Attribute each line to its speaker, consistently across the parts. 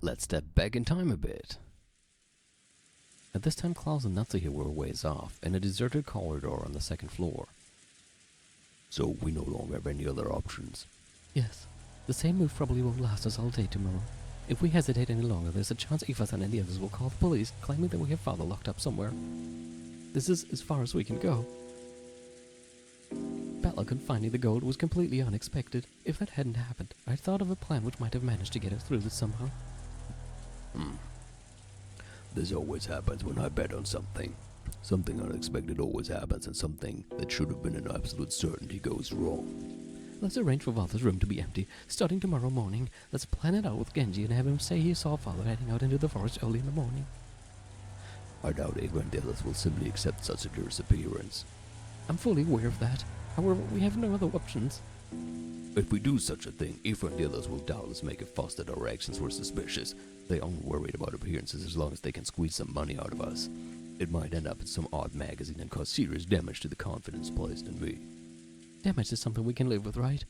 Speaker 1: Let's step back in time a bit. At this time, Klaus and Natsuhi were a ways off, in a deserted corridor on the second floor.
Speaker 2: So we no longer have any other options.
Speaker 3: Yes. The same move probably won't last us all day tomorrow. If we hesitate any longer, there's a chance Ifas and the others will call the police, claiming that we have father locked up somewhere. This is as far as we can go. Bad luck in finding the gold was completely unexpected. If that hadn't happened, I'd thought of a plan which might have managed to get us through this somehow.
Speaker 2: This always happens when I bet on something. Something unexpected always happens, and something that should have been an absolute certainty goes wrong.
Speaker 3: Let's arrange for Father's room to be empty, starting tomorrow morning. Let's plan it out with Genji and have him say he saw Father heading out into the forest early in the morning.
Speaker 2: I doubt Ava and the others will simply accept such a disappearance.
Speaker 3: I'm fully aware of that. However, we have no other options.
Speaker 2: If we do such a thing, Eva and the others will doubtless make a fuss that our actions were suspicious. They aren't worried about appearances as long as they can squeeze some money out of us. It might end up in some odd magazine and cause serious damage to the confidence placed in me.
Speaker 3: Damage is something we can live with, right?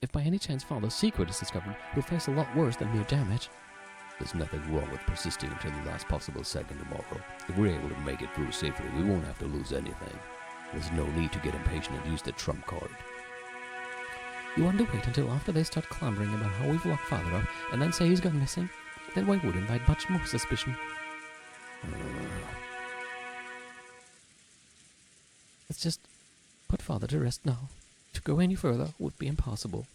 Speaker 3: If by any chance Father's secret is discovered, we'll face a lot worse than mere damage.
Speaker 2: There's nothing wrong with persisting until the last possible second tomorrow. If we're able to make it through safely, we won't have to lose anything. There's no need to get impatient and use the trump card.
Speaker 3: You want to wait until after they start clamoring about how we've locked Father up, and then say he's gone missing? That way would invite much more suspicion. Let's just put Father to rest now. To go any further would be impossible.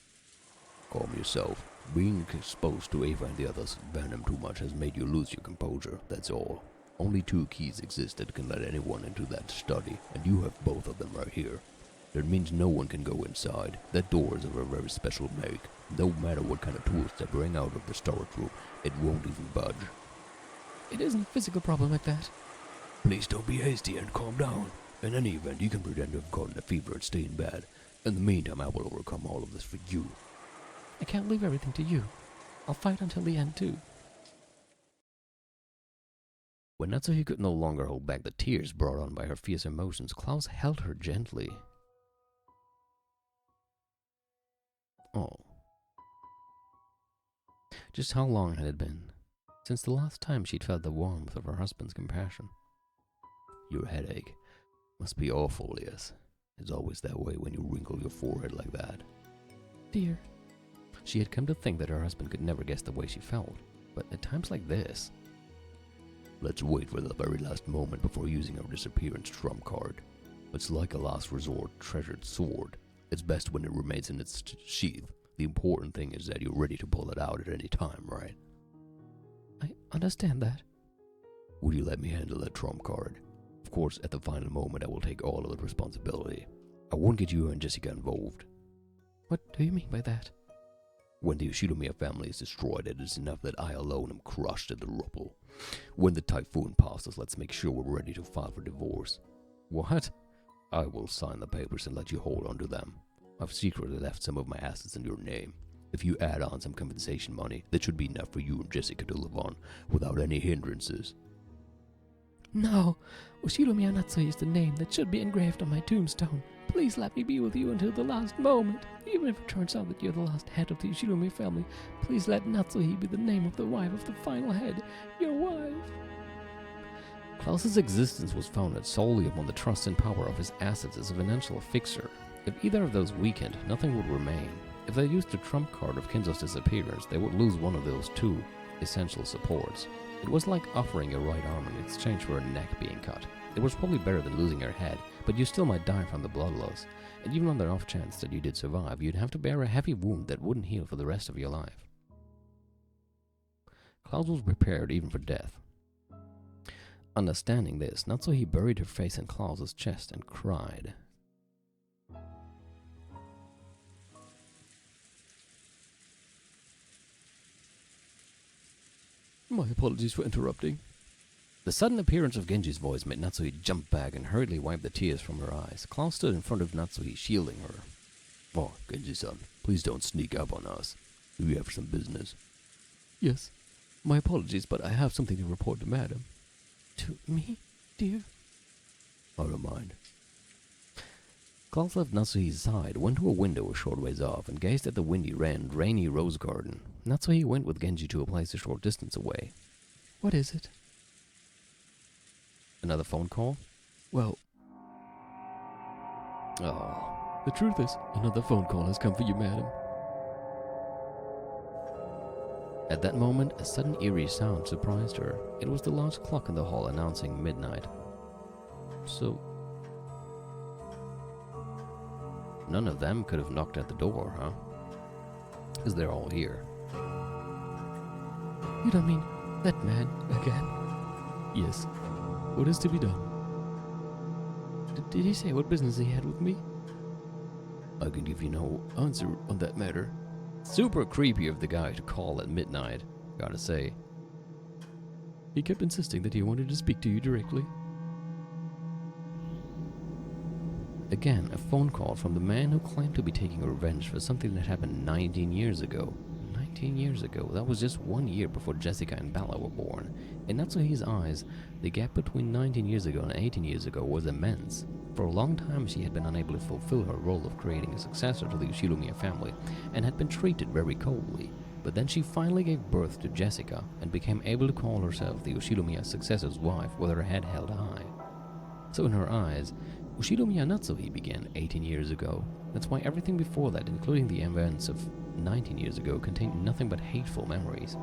Speaker 2: Calm yourself. Being exposed to Ava and the others' venom too much has made you lose your composure, that's all. Only 2 keys exist that can let anyone into that study, and you have both of them right here. That means no one can go inside. That door is of a very special make. No matter what kind of tools they bring out of the storage room, it won't even budge.
Speaker 3: It isn't a physical problem like that.
Speaker 2: Please don't be hasty and calm down. In any event, you can pretend to have gotten a fever and stay in bed. In the meantime, I will overcome all of this for you.
Speaker 3: I can't leave everything to you. I'll fight until the end, too.
Speaker 1: When Natsuhi could no longer hold back the tears brought on by her fierce emotions, Klaus held her gently. Oh. Just how long had it been since the last time she'd felt the warmth of her husband's compassion?
Speaker 2: Your headache must be awful, yes. It's always that way when you wrinkle your forehead like that.
Speaker 3: Dear.
Speaker 1: She had come to think that her husband could never guess the way she felt, but at times like this...
Speaker 2: Let's wait for the very last moment before using our disappearance trump card. It's like a last resort treasured sword. It's best when it remains in its sheath. The important thing is that you're ready to pull it out at any time, right?
Speaker 3: I understand that.
Speaker 2: Would you let me handle that trump card? Of course, at the final moment, I will take all of the responsibility. I won't get you and Jessica involved.
Speaker 3: What do you mean by that?
Speaker 2: When the Yoshinomiya family is destroyed, it is enough that I alone am crushed in the rubble. When the typhoon passes, let's make sure we're ready to file for divorce.
Speaker 1: What?
Speaker 2: I will sign the papers and let you hold on to them. I've secretly left some of my assets in your name. If you add on some compensation money, that should be enough for you and Jessica to live on, without any hindrances.
Speaker 3: No! Yoshinomiya Natsuhi is the name that should be engraved on my tombstone. Please let me be with you until the last moment. Even if it turns out that you're the last head of the Yoshinomiya family, please let Natsuhi be the name of the wife of the final head. Your wife.
Speaker 1: Klaus's existence was founded solely upon the trust and power of his assets as a financial fixer. If either of those weakened, nothing would remain. If they used the trump card of Kinzo's disappearance, they would lose one of those 2 essential supports. It was like offering your right arm in exchange for a neck being cut. It was probably better than losing your head, but you still might die from the blood loss. And even on the off chance that you did survive, you'd have to bear a heavy wound that wouldn't heal for the rest of your life. Klaus was prepared even for death. Understanding this, Natsuhi buried her face in Klaus's chest and cried.
Speaker 3: My apologies for interrupting.
Speaker 1: The sudden appearance of Genji's voice made Natsuhi jump back and hurriedly wipe the tears from her eyes. Klaus stood in front of Natsuhi, shielding her.
Speaker 2: Oh, Genji-san, please don't sneak up on us. Do you have some business?
Speaker 3: Yes. My apologies, but I have something to report to Madam. To me, dear?
Speaker 2: I don't mind.
Speaker 1: Klaus left Natsuhi's side, went to a window a short ways off, and gazed at the windy, rainy rose garden. Natsuhi went with Genji to a place a short distance away.
Speaker 3: What is it?
Speaker 1: Another phone call?
Speaker 3: Well,
Speaker 1: Oh.
Speaker 3: the truth is, another phone call has come for you, madam.
Speaker 1: At that moment, a sudden eerie sound surprised her. It was the large clock in the hall announcing midnight. So, none of them could have knocked at the door, huh? Because they're all here.
Speaker 3: You don't mean that man again? Yes. What is to be done? Did he say what business he had with me?
Speaker 2: I can give you no answer on that matter.
Speaker 1: Super creepy of the guy to call at midnight, gotta say.
Speaker 3: He kept insisting that he wanted to speak to you directly.
Speaker 1: Again, a phone call from the man who claimed to be taking revenge for something that happened 19 years ago. 19 years ago, that was just 1 year before Jessica and Bella were born. In Natsuhi's eyes, the gap between 19 years ago and 18 years ago was immense. For a long time, she had been unable to fulfill her role of creating a successor to the Yoshiromiya family, and had been treated very coldly. But then she finally gave birth to Jessica, and became able to call herself the Yoshiromiya successor's wife with her head held high. So in her eyes, Yoshiromiya Natsuhi began 18 years ago. That's why everything before that, including the events of 19 years ago, contained nothing but hateful memories.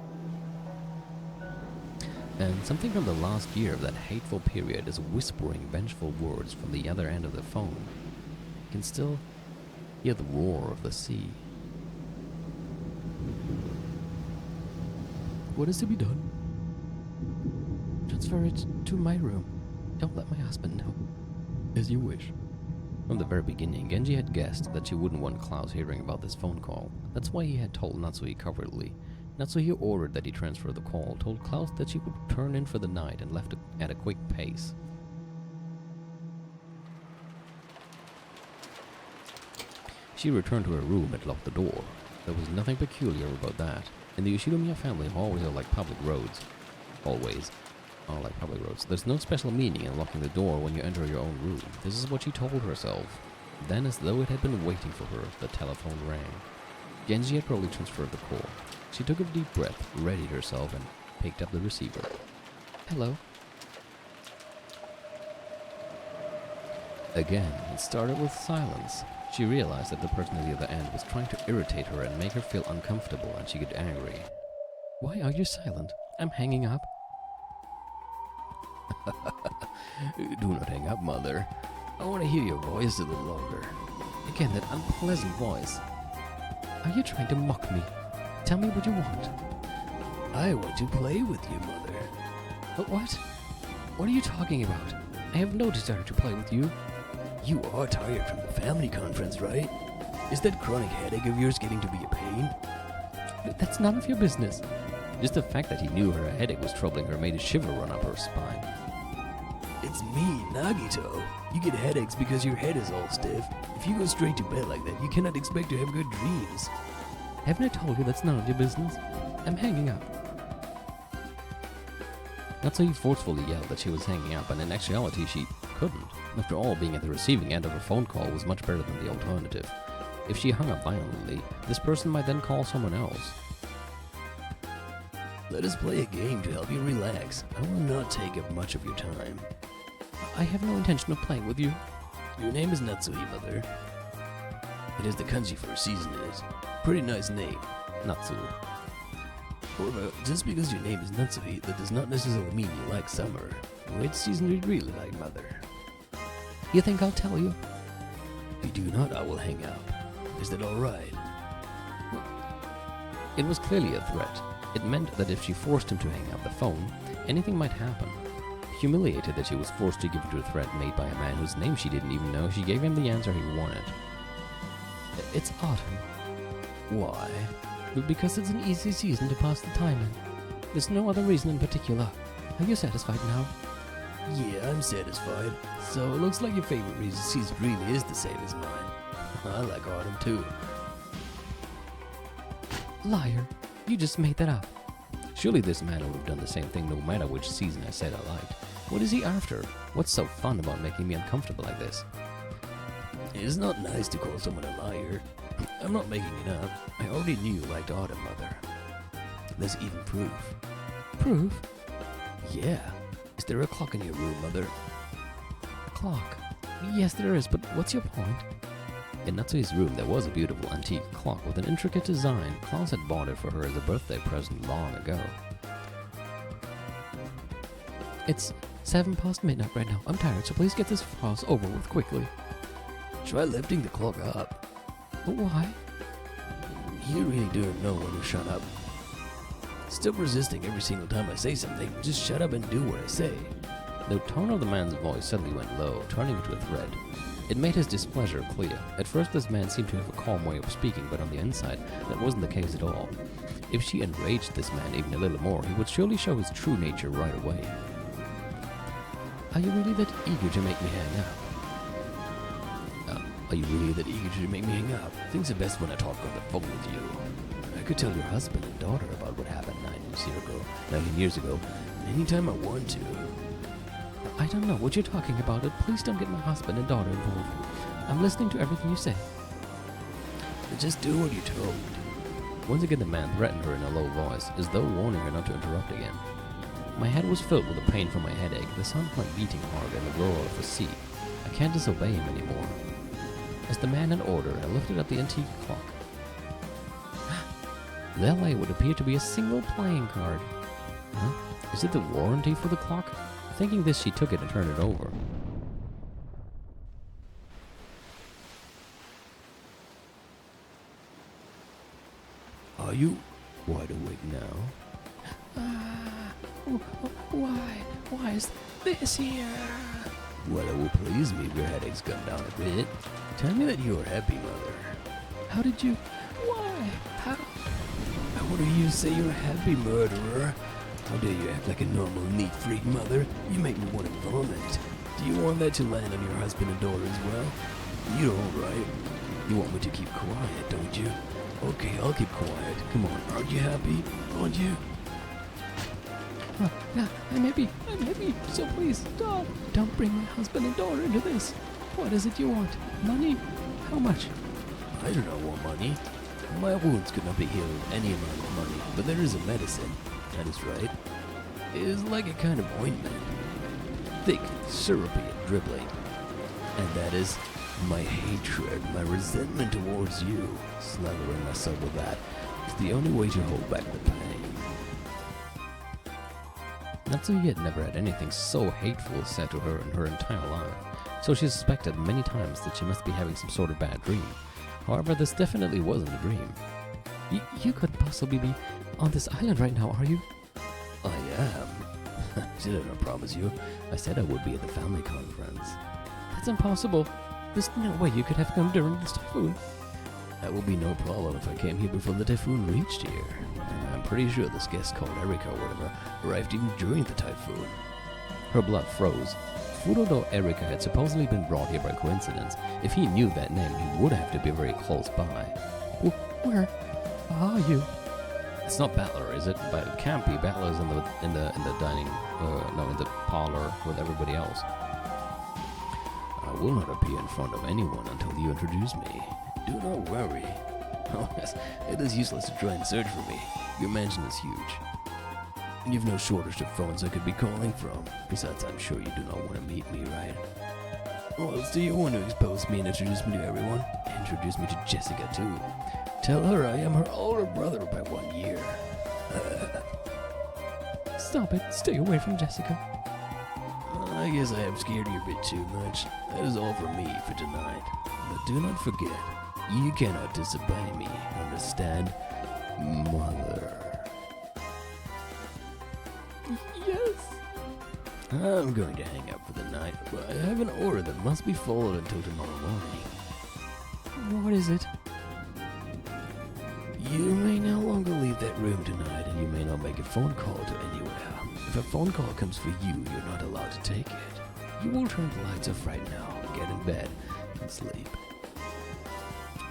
Speaker 1: And something from the last year of that hateful period is whispering vengeful words from the other end of the phone. You can still hear the roar of the sea.
Speaker 3: What is to be done? Transfer it to my room. Don't let my husband know. As you wish.
Speaker 1: From the very beginning, Genji had guessed that she wouldn't want Klaus hearing about this phone call. That's why he had told Natsuhi covertly. Natsuhi ordered that he transfer the call, told Klaus that she would turn in for the night, and left at a quick pace. She returned to her room and locked the door. There was nothing peculiar about that. In the Yoshiromiya family, hallways are like public roads. Always are like public roads. There's no special meaning in locking the door when you enter your own room. This is what she told herself. Then, as though it had been waiting for her, the telephone rang. Genji had probably transferred the call. She took a deep breath, readied herself, and picked up the receiver.
Speaker 3: Hello?
Speaker 1: Again, it started with silence. She realized that the person at the other end was trying to irritate her and make her feel uncomfortable, and she got angry.
Speaker 3: Why are you silent? I'm hanging up.
Speaker 2: Do not hang up, mother. I want to hear your voice a little longer.
Speaker 3: Again, that unpleasant voice. Are you trying to mock me? Tell me what you want.
Speaker 2: I want to play with you, mother.
Speaker 3: But what? What are you talking about? I have no desire to play with you.
Speaker 2: You are tired from the family conference, right? Is that chronic headache of yours getting to be a pain?
Speaker 3: That's none of your business.
Speaker 1: Just the fact that he knew her headache was troubling her made a shiver run up her spine.
Speaker 2: It's me, Nagito. You get headaches because your head is all stiff. If you go straight to bed like that, you cannot expect to have good dreams.
Speaker 3: Haven't I told you that's none of your business? I'm hanging up.
Speaker 1: Natsuhi forcefully yelled that she was hanging up, and in actuality she couldn't. After all, being at the receiving end of a phone call was much better than the alternative. If she hung up violently, this person might then call someone else.
Speaker 2: Let us play a game to help you relax. I will not take up much of your time.
Speaker 3: I have no intention of playing with you.
Speaker 2: Your name is Natsuhi, mother. It is the kanji for a season is. Pretty nice name,
Speaker 1: Natsu.
Speaker 2: However, just because your name is Natsuhi, that does not necessarily mean you like summer. Which season do you really like, mother?
Speaker 3: You think I'll tell you?
Speaker 2: If you do not, I will hang up. Is that alright?
Speaker 1: It was clearly a threat. It meant that if she forced him to hang up the phone, anything might happen. Humiliated that she was forced to give in to a threat made by a man whose name she didn't even know, she gave him the answer he wanted.
Speaker 3: It's autumn.
Speaker 2: Why?
Speaker 3: Because it's an easy season to pass the time in. There's no other reason in particular. Are you satisfied now?
Speaker 2: Yeah, I'm satisfied. So it looks like your favorite season really is the same as mine. I like autumn too.
Speaker 3: Liar. You just made that up.
Speaker 1: Surely this man would have done the same thing no matter which season I said I liked. What is he after? What's so fun about making me uncomfortable like this?
Speaker 2: It's not nice to call someone a liar. I'm not making it up. I already knew you liked autumn, Mother. There's even proof.
Speaker 3: Proof?
Speaker 2: Yeah. Is there a clock in your room, Mother?
Speaker 3: Clock. Yes, there is, but what's your point?
Speaker 1: In Natsui's room, there was a beautiful antique clock with an intricate design. Klaus had bought it for her as a birthday present long ago.
Speaker 3: It's 7 past midnight right now. I'm tired, so please get this farce over with quickly.
Speaker 2: Try lifting the clock up.
Speaker 3: But why?
Speaker 2: You really don't know when to shut up. Still resisting every single time I say something. Just shut up and do what I say.
Speaker 1: The tone of the man's voice suddenly went low, turning into a threat. It made his displeasure clear. At first, this man seemed to have a calm way of speaking, but on the inside, that wasn't the case at all. If she enraged this man even a little more, he would surely show his true nature right away.
Speaker 3: Are you really that eager to make me hang up?
Speaker 2: Are you really that eager to make me hang up? Things are best when I talk on the phone with you. I could tell your husband and daughter about what happened 19 years ago, anytime I want to.
Speaker 3: I don't know what you're talking about, but please don't get my husband and daughter involved. I'm listening to everything you say.
Speaker 2: Just do what you're told.
Speaker 1: Once again, the man threatened her in a low voice, as though warning her not to interrupt again. My head was filled with a pain from my headache. The sound of my beating heart and the roar of the sea. I can't disobey him anymore. As the man in order, I lifted up the antique clock. There lay what appeared to be a single playing card. Huh? Is it the warranty for the clock? Thinking this, she took it and turned it over.
Speaker 2: Are you wide awake now?
Speaker 3: Why is this here?
Speaker 2: Well, it will please me if your headache's gone down a bit. Tell me that you're happy, Mother.
Speaker 3: How did you... Why? How?
Speaker 2: How do you say you're happy, murderer? How dare you act like a normal, neat freak, Mother? You make me want to vomit. Do you want that to land on your husband and daughter as well? You don't, right? You want me to keep quiet, don't you? Okay, I'll keep quiet. Come on, aren't you happy? Aren't you?
Speaker 3: Yeah, I'm happy, so please stop. Don't bring my husband and daughter into this. What is it you want? Money? How much?
Speaker 2: I do not want money. My wounds could not be healed with any amount of money, but there is a medicine. That is right. It is like a kind of ointment. Thick, syrupy, and dribbling. And that is my hatred, my resentment towards you. Slathering myself with that is the only way to hold back the pain.
Speaker 1: Natsui had never had anything so hateful said to her in her entire life, so she suspected many times that she must be having some sort of bad dream. However, this definitely wasn't a dream.
Speaker 3: You couldn't possibly be on this island right now, are you?
Speaker 2: I am. Did I not promise you? I said I would be at the family conference.
Speaker 3: That's impossible. There's no way you could have come during this typhoon.
Speaker 2: That will be no problem if I came here before the typhoon reached here. I'm pretty sure this guest called Erika or whatever arrived even during the typhoon.
Speaker 1: Her blood froze. Furodo Erika had supposedly been brought here by coincidence. If he knew that name, he would have to be very close by.
Speaker 3: Where are you?
Speaker 1: It's not Battler, is it? But it can't be. Battler's in the dining, in the parlor with everybody else. I will not appear in front of anyone until you introduce me.
Speaker 2: Do not worry. Oh, yes, it is useless to try and search for me. Your mansion is huge. And you've no shortage of phones I could be calling from. Besides, I'm sure you do not want to meet me, right? Or else do you want to expose me and introduce me to everyone? Introduce me to Jessica, too. Tell her I am her older brother by 1 year.
Speaker 3: Stop it. Stay away from Jessica.
Speaker 2: I guess I have scared you a bit too much. That is all from me for tonight. But do not forget, you cannot disobey me, understand? Mother.
Speaker 3: Yes.
Speaker 2: I'm going to hang up for the night, but I have an order that must be followed until tomorrow morning.
Speaker 3: What is it?
Speaker 2: You may no longer leave that room tonight, and you may not make a phone call to anywhere. If a phone call comes for you, you're not allowed to take it. You will turn the lights off right now, get in bed, and sleep.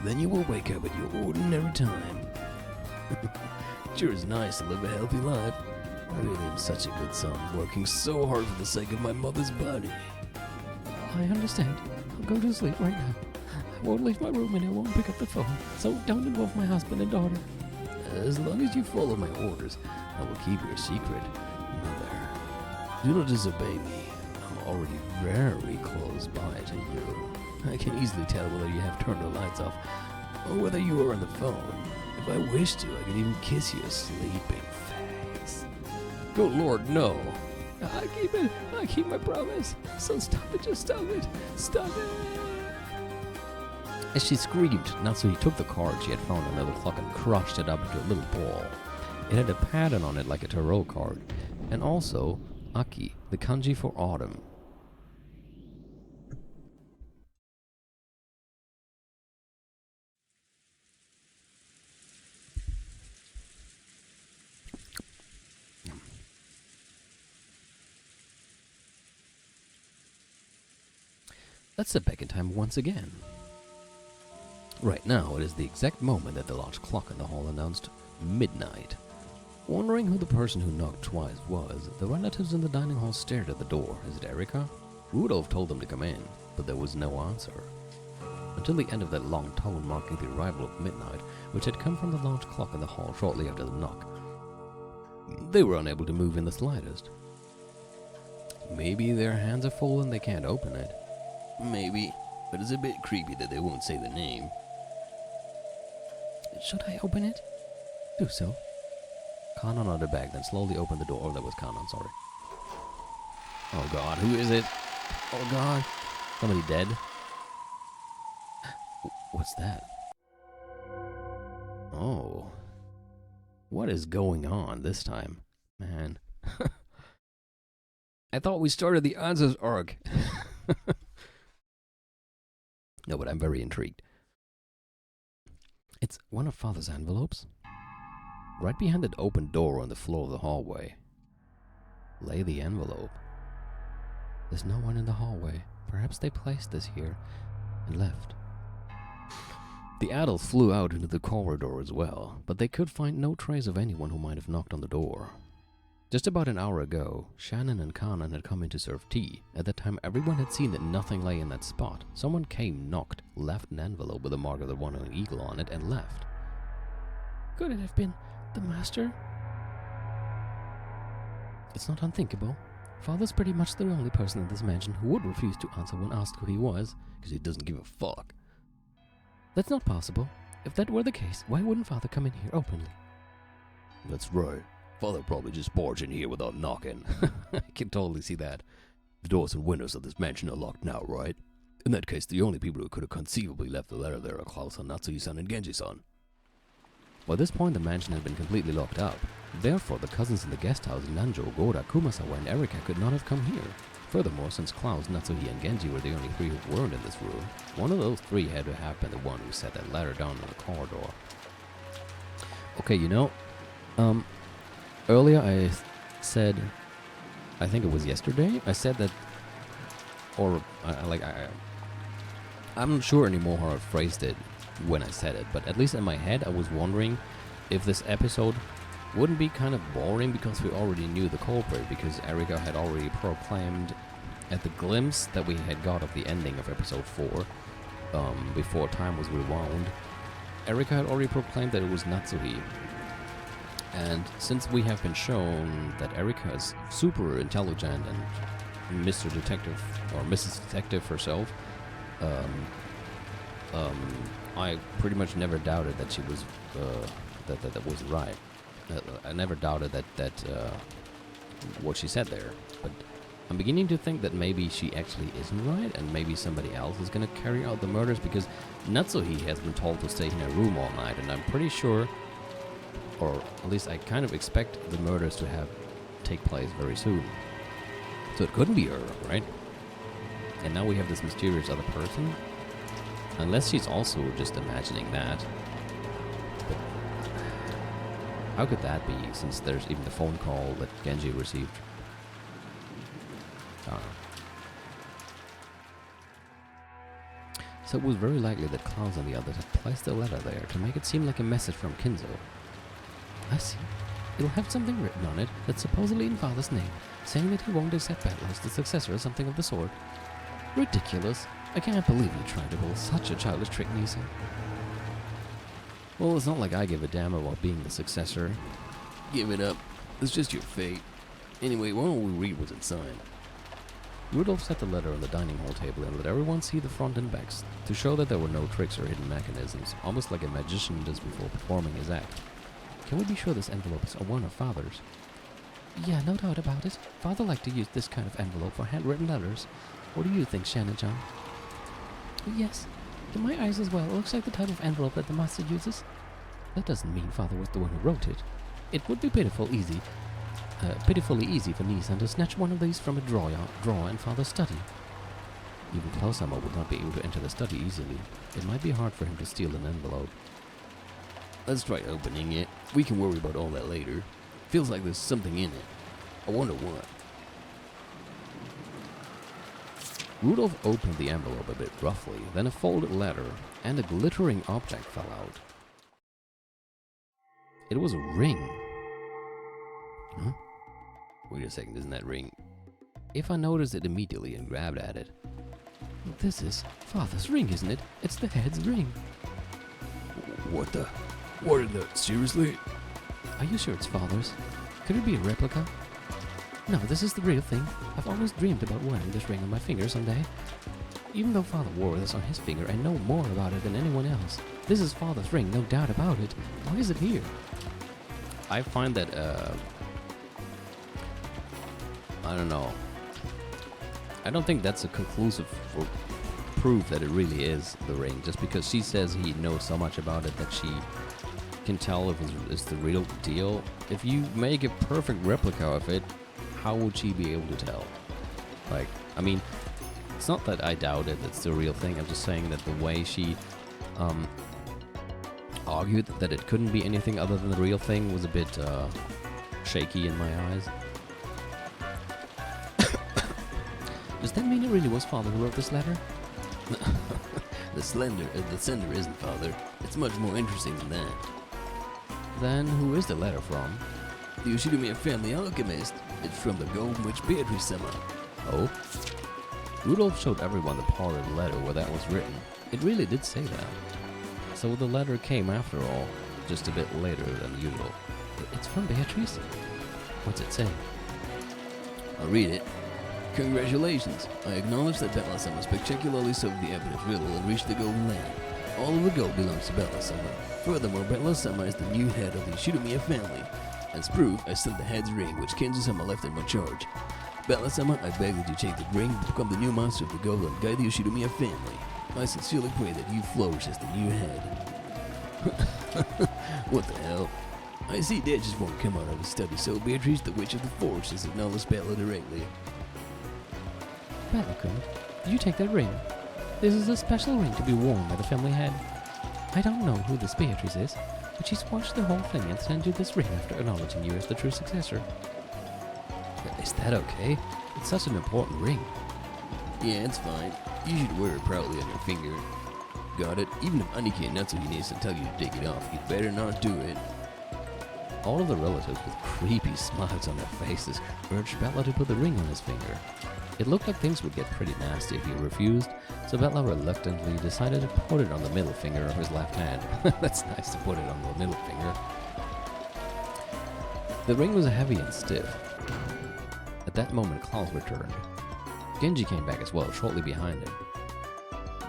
Speaker 2: Then you will wake up at your ordinary time. Sure is nice to live a healthy life. I really am such a good son, working so hard for the sake of my mother's body.
Speaker 3: I understand. I'll go to sleep right now. won't leave my room and I won't pick up the phone. So don't involve my husband and daughter.
Speaker 2: As long as you follow my orders, I will keep your secret, Mother. Do not disobey me. I'm already very close by to you. I can easily tell whether you have turned the lights off or whether you are on the phone. If I wish to, I can even kiss your sleeping face.
Speaker 1: Good Lord, no.
Speaker 3: I keep it. I keep my promise. So stop it. Just stop it. Stop it.
Speaker 1: As she screamed, Natsuhi took the card she had found on the clock and crushed it up into a little ball. It had a pattern on it like a tarot card, and also Aki, the kanji for autumn. Let's step back in time once again. Right now, it is the exact moment that the large clock in the hall announced midnight. Wondering who the person who knocked twice was, the relatives in the dining hall stared at the door. Is it Erika? Rudolph told them to come in, but there was no answer. Until the end of that long tone marking the arrival of midnight, which had come from the large clock in the hall shortly after the knock. They were unable to move in the slightest. Maybe their hands are full and they can't open it.
Speaker 2: Maybe, but it's a bit creepy that they won't say the name.
Speaker 3: Should I open it? Do so.
Speaker 1: Kana nodded back, then slowly opened the door. Oh, that was Kana, I'm sorry. Oh god, who is it? Oh god. Somebody dead? What's that? Oh. What is going on this time? Man. I thought we started the Answers arc. No, but I'm very intrigued. It's one of Father's envelopes. Right behind that open door on the floor of the hallway. Lay the envelope. There's no one in the hallway. Perhaps they placed this here and left. The adults flew out into the corridor as well, but they could find no trace of anyone who might have knocked on the door. Just about an hour ago, Shannon and Kanan had come in to serve tea. At that time, everyone had seen that nothing lay in that spot. Someone came, knocked, left an envelope with a mark of the one-eyed eagle on it, and left.
Speaker 3: Could it have been the master?
Speaker 1: It's not unthinkable. Father's pretty much the only person in this mansion who would refuse to answer when asked who he was,
Speaker 2: because he doesn't give a fuck.
Speaker 1: That's not possible. If that were the case, why wouldn't Father come in here openly?
Speaker 2: That's right. Father probably just barged in here without knocking.
Speaker 1: I can totally see that.
Speaker 2: The doors and windows of this mansion are locked now, right? In that case, the only people who could have conceivably left the letter there are Klaus-san, Natsuhi-san, and Genji-san.
Speaker 1: By this point, the mansion had been completely locked up. Therefore, the cousins in the guest house, Nanjo, Goda, Kumasawa, and Erika could not have come here. Furthermore, since Klaus, Natsuhi, and Genji were the only three who weren't in this room, one of those three had to have been the one who set that letter down in the corridor. Okay, you know, earlier I said, I think it was yesterday, I said that, or I'm not sure anymore how I phrased it when I said it, but at least in my head I was wondering if this episode wouldn't be kind of boring because we already knew the culprit, because Erika had already proclaimed at the glimpse that we had got of the ending of episode 4, before time was rewound, Erika had already proclaimed that it was Natsuhi. And since we have been shown that Erika is super intelligent and Mr. Detective, or Mrs. Detective herself, I pretty much never doubted that she was, that was right. I never doubted that what she said there. But I'm beginning to think that maybe she actually isn't right, and maybe somebody else is going to carry out the murders, because Natsuhi has been told to stay in her room all night, and I'm pretty sure, or at least I kind of expect the murders to take place very soon. So it couldn't be her, right? And now we have this mysterious other person. Unless she's also just imagining that. But how could that be, since there's even the phone call that Genji received? So it was very likely that Klaus and the others had placed a letter there to make it seem like a message from Kinzo. I see. It'll have something written on it that's supposedly in Father's name, saying that he won't accept Battle as the successor or something of the sort. Ridiculous. I can't believe you tried to pull such a childish trick, Nisa. Well, it's not like I give a damn about being the successor.
Speaker 2: Give it up. It's just your fate. Anyway, why don't we read what's inside?
Speaker 1: Rudolph set the letter on the dining hall table and let everyone see the front and backs to show that there were no tricks or hidden mechanisms, almost like a magician does before performing his act. Can we be sure this envelope is one of Father's?
Speaker 3: Yeah, no doubt about it. Father liked to use this kind of envelope for handwritten letters. What do you think, Shannon John? Yes, to my eyes as well. It looks like the type of envelope that the master uses.
Speaker 1: That doesn't mean Father was the one who wrote it. It would be pitifully easy for Nissan to snatch one of these from a drawer in Father's study. Even Klaushammer would not be able to enter the study easily. It might be hard for him to steal an envelope.
Speaker 2: Let's try opening it. We can worry about all that later. Feels like there's something in it. I wonder what.
Speaker 1: Rudolph opened the envelope a bit roughly, then a folded letter and a glittering object fell out. It was a ring.
Speaker 2: Huh? Wait a second, isn't that ring?
Speaker 1: If I noticed it immediately and grabbed at it.
Speaker 3: This is Father's ring, isn't it? It's the head's ring.
Speaker 2: What the? What in the? Seriously?
Speaker 3: Are you sure it's Father's? Could it be a replica? No, this is the real thing. I've always dreamed about wearing this ring on my finger someday. Even though Father wore this on his finger, I know more about it than anyone else. This is Father's ring, no doubt about it. Why is it here?
Speaker 1: I find that, I don't know. I don't think that's a conclusive proof that it really is the ring, just because she says he knows so much about it that she can tell if it's the real deal. If you make a perfect replica of it, how would she be able to tell? Like, I mean, it's not that I doubt it, it's the real thing. I'm just saying that the way she argued that it couldn't be anything other than the real thing was a bit shaky in my eyes.
Speaker 3: Does that mean it really was Father who wrote this letter?
Speaker 2: The sender isn't Father. It's much more interesting than that.
Speaker 1: Then who is the letter from?
Speaker 2: The Yoshidomiya family alchemist. It's from the Golden Witch Beatrice-sama.
Speaker 1: Oh? Rudolph showed everyone the part of the letter where that was written. It really did say that. So the letter came after all, just a bit later than usual.
Speaker 3: It's from Beatrice? What's it say?
Speaker 2: I'll read it. Congratulations. I acknowledge that Bettler-sama spectacularly solved the evidence riddle and reached the Golden Land. All of the gold belongs to Bettler-sama. Furthermore, Bettler-sama is the new head of the Yoshidomiya family. As proof, I sent the head's ring, which Kenzo-sama left in my charge. Bettler-sama, I beg that you take the ring to become the new master of the gold and guide the Yoshidomiya family. I sincerely pray that you flourish as the new head. What the hell? I see Dad just won't come out of his study, so Beatrice, the Witch of the Forest, has acknowledged Bettler directly.
Speaker 3: Bettler, did you take that ring? This is a special ring to be worn by the family head. I don't know who this Beatrice is, but she's watched the whole thing and sent you this ring after acknowledging you as the true successor.
Speaker 1: Is that okay? It's such an important ring.
Speaker 2: Yeah, it's fine. You should wear it proudly on your finger. Got it? Even if Aniki and Natsuki needs to tell you to take it off, you'd better not do it.
Speaker 1: All of the relatives with creepy smiles on their faces urged Bettler to put the ring on his finger. It looked like things would get pretty nasty if he refused, so Bettler reluctantly decided to put it on the middle finger of his left hand. That's nice to put it on the middle finger. The ring was heavy and stiff. At that moment, Klaus returned. Genji came back as well, shortly behind him.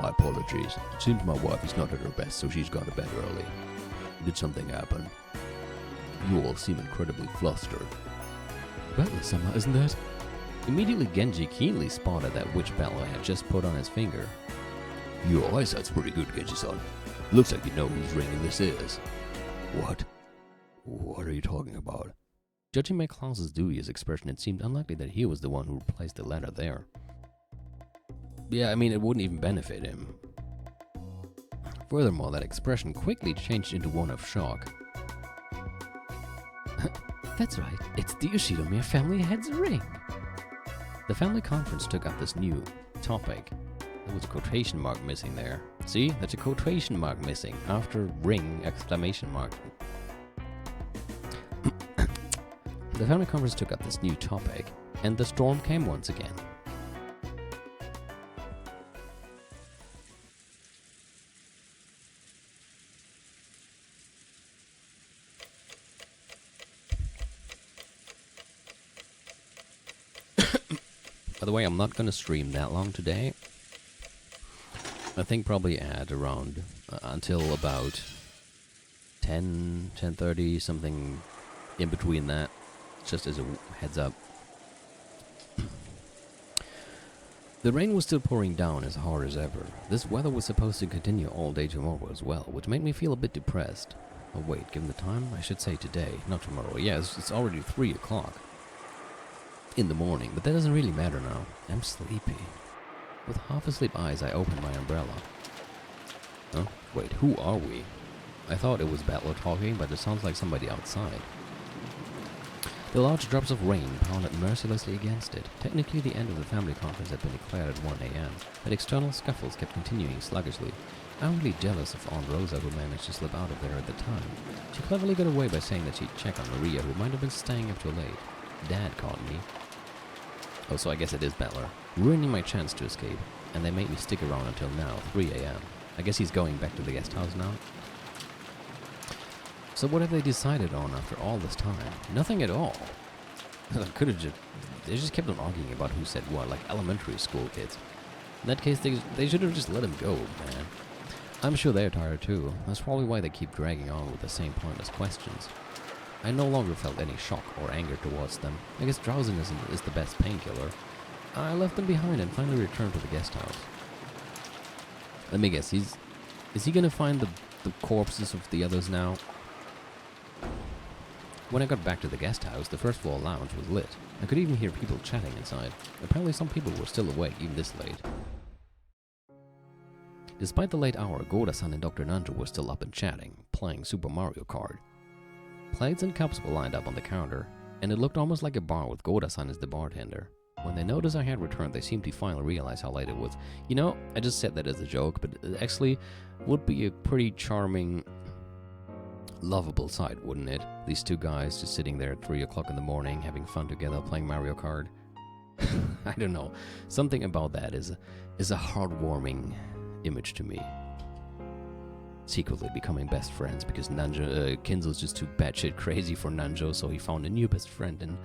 Speaker 2: My apologies. It seems my wife is not at her best, so she's gone to bed early. Did something happen? You all seem incredibly flustered.
Speaker 1: Bettler-sama, isn't that? Immediately, Genji keenly spotted that which Bettler had just put on his finger.
Speaker 2: Your eyesight's pretty good, Genji-san. Looks like you know whose ring this is. What? What are you talking about?
Speaker 1: Judging by Klaus's dubious expression, it seemed unlikely that he was the one who placed the letter there. Yeah, I mean, it wouldn't even benefit him. Furthermore, that expression quickly changed into one of shock.
Speaker 3: That's right, it's the Yoshidomiya family head's ring.
Speaker 1: The family conference took up this new topic. There was a quotation mark missing there. See, that's a quotation mark missing after ring exclamation mark. The family conference took up this new topic, and the storm came once again. By the way, I'm not going to stream that long today. I think probably at around until about 10:30, something in between that, just as a heads up. The rain was still pouring down as hard as ever. This weather was supposed to continue all day tomorrow as well, which made me feel a bit depressed. Oh wait, given the time, I should say today, not tomorrow. Yeah, it's already 3 o'clock in the morning, but that doesn't really matter now. I'm sleepy. With half-asleep eyes, I opened my umbrella. Huh? Wait, who are we? I thought it was Battler talking, but it sounds like somebody outside. The large drops of rain pounded mercilessly against it. Technically, the end of the family conference had been declared at 1 a.m., but external scuffles kept continuing sluggishly. I'm really jealous of Aunt Rosa, who managed to slip out of there at the time. She cleverly got away by saying that she'd check on Maria, who might have been staying up too late. Dad caught me. Oh, so I guess it is Battler. Ruining my chance to escape, and they made me stick around until now, 3 a.m. I guess he's going back to the guest house now. So what have they decided on after all this time? Nothing at all. They just kept on arguing about who said what, like elementary school kids. In that case, they should have just let him go, man. I'm sure they're tired too. That's probably why they keep dragging on with the same pointless questions. I no longer felt any shock or anger towards them. I guess drowsiness is the best painkiller. I left them behind and finally returned to the guest house. Let me guess, is he gonna find the corpses of the others now? When I got back to the guest house, the first floor lounge was lit. I could even hear people chatting inside. Apparently some people were still awake even this late. Despite the late hour, Goda-san and Dr. Nanjo were still up and chatting, playing Super Mario Kart. Plates and cups were lined up on the counter, and it looked almost like a bar with Goda-san as the bartender. When they noticed I had returned, they seemed to finally realize how late it was. You know, I just said that as a joke, but it actually would be a pretty charming, lovable sight, wouldn't it? These two guys just sitting there at 3 o'clock in the morning, having fun together, playing Mario Kart. I don't know. Something about that is a heartwarming image to me. Secretly becoming best friends because Kinzo's just too batshit crazy for Nanjo, so he found a new best friend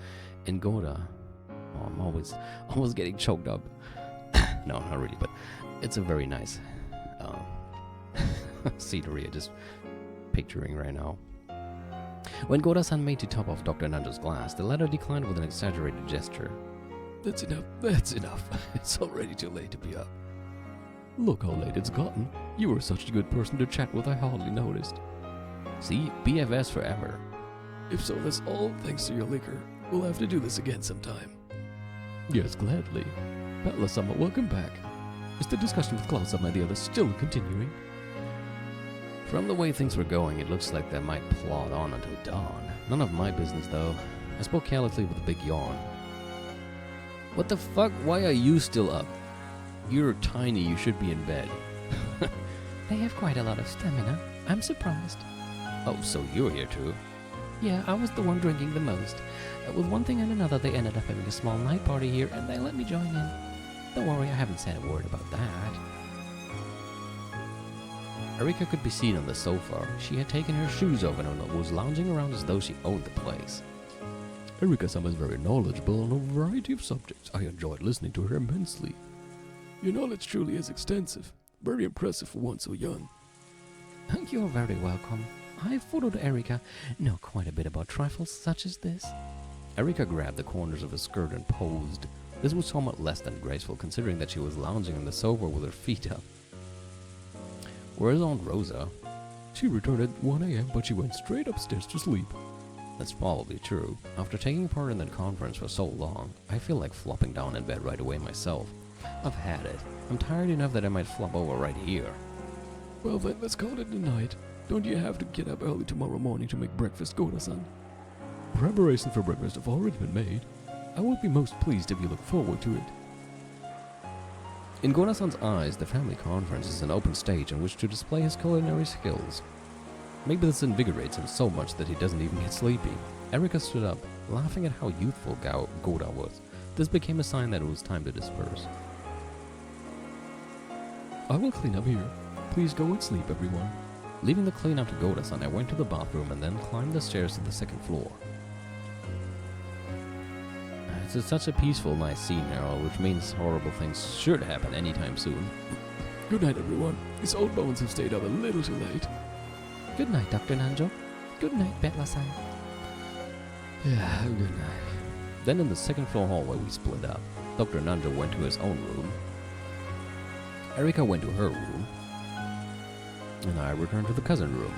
Speaker 1: in Goda. Oh, I'm always getting choked up. No, not really, but it's a very nice scenery I'm just picturing right now. When Goda-san made to top off Dr. Nanjo's glass, the latter declined with an exaggerated gesture.
Speaker 3: That's enough. It's already too late to be up. Look how late it's gotten. You were such a good person to chat with, I hardly noticed.
Speaker 1: See, BFS forever.
Speaker 3: If so, that's all thanks to your liquor. We'll have to do this again sometime. Yes, gladly. Battler-sama, welcome back. Is the discussion with Cloud-sama and the others still continuing?
Speaker 1: From the way things were going, it looks like they might plod on until dawn. None of my business, though. I spoke carelessly with a big yawn. What the fuck? Why are you still up? You're tiny, you should be in bed.
Speaker 3: They have quite a lot of stamina. I'm surprised.
Speaker 1: Oh, so you're here too?
Speaker 3: Yeah, I was the one drinking the most. With one thing and another, they ended up having a small night party here, and they let me join in. Don't worry, I haven't said a word about that.
Speaker 1: Erika could be seen on the sofa. She had taken her shoes off and was lounging around as though she owned the place.
Speaker 3: Erika-sama is very knowledgeable on a variety of subjects. I enjoyed listening to her immensely. Your knowledge truly is extensive. Very impressive for one so young. You're very welcome. I followed Erika, know quite a bit about trifles such as this.
Speaker 1: Erika grabbed the corners of her skirt and posed. This was somewhat less than graceful, considering that she was lounging on the sofa with her feet up. Where's Aunt Rosa?
Speaker 3: She returned at 1 a.m., but she went straight upstairs to sleep.
Speaker 1: That's probably true. After taking part in that conference for so long, I feel like flopping down in bed right away myself. I've had it. I'm tired enough that I might flop over right here.
Speaker 3: Well then, let's call it a night. Don't you have to get up early tomorrow morning to make breakfast, Goda-san? Preparations for breakfast have already been made. I will be most pleased if you look forward to it.
Speaker 1: In Goda-san's eyes, the family conference is an open stage on which to display his culinary skills. Maybe this invigorates him so much that he doesn't even get sleepy. Erika stood up, laughing at how youthful Goda was. This became a sign that it was time to disperse.
Speaker 3: I will clean up here. Please go and sleep, everyone.
Speaker 1: Leaving the cleanup to Goda-san, I went to the bathroom and then climbed the stairs to the second floor. It's such a peaceful, nice scene now, which means horrible things should happen anytime soon.
Speaker 3: Good night, everyone. These old bones have stayed up a little too late. Good night, Dr. Nanjo. Good night, Betla-san.
Speaker 1: Yeah, good night. Then in the second floor hallway we split up. Dr. Nanjo went to his own room. Erika went to her room. And I returned to the cousin room.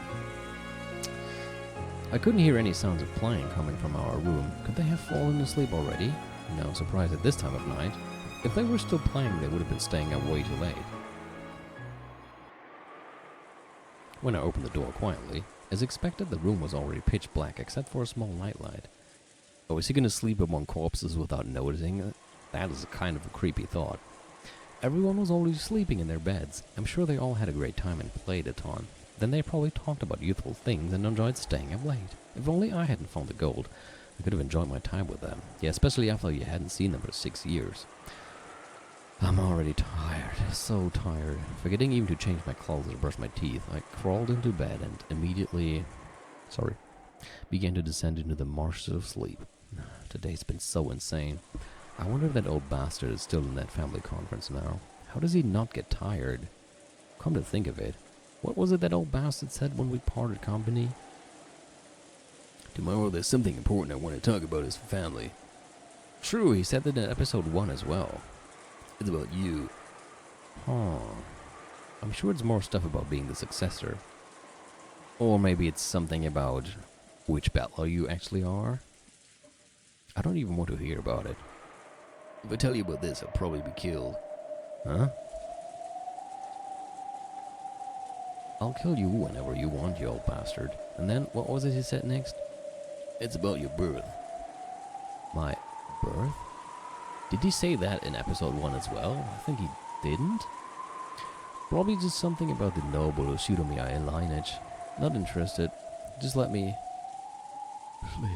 Speaker 1: I couldn't hear any sounds of playing coming from our room. Could they have fallen asleep already? No surprise at this time of night. If they were still playing, they would have been staying up way too late. When I opened the door quietly, as expected, the room was already pitch black except for a small nightlight. Oh, is he going to sleep among corpses without noticing? That is a kind of a creepy thought. Everyone was already sleeping in their beds. I'm sure they all had a great time and played a ton. Then they probably talked about youthful things and enjoyed staying up late. If only I hadn't found the gold, I could have enjoyed my time with them. Yeah, especially after you hadn't seen them for 6 years. I'm already tired, so tired. Forgetting even to change my clothes or brush my teeth, I crawled into bed and immediately, began to descend into the marshes of sleep. Today's been so insane. I wonder if that old bastard is still in that family conference now. How does he not get tired? Come to think of it, what was it that old bastard said when we parted company?
Speaker 2: Tomorrow there's something important I want to talk about as family.
Speaker 1: True, he said that in episode 1 as well.
Speaker 2: It's about you.
Speaker 1: Huh. I'm sure it's more stuff about being the successor. Or maybe it's something about which battle you actually are. I don't even want to hear about it.
Speaker 2: If I tell you about this, I'll probably be killed.
Speaker 1: Huh? I'll kill you whenever you want, you old bastard. And then, what was it he said next?
Speaker 2: It's about your birth.
Speaker 1: My birth? Did he say that in episode 1 as well? I think he didn't. Probably just something about the noble Ushiromiya lineage. Not interested. Just let me sleep.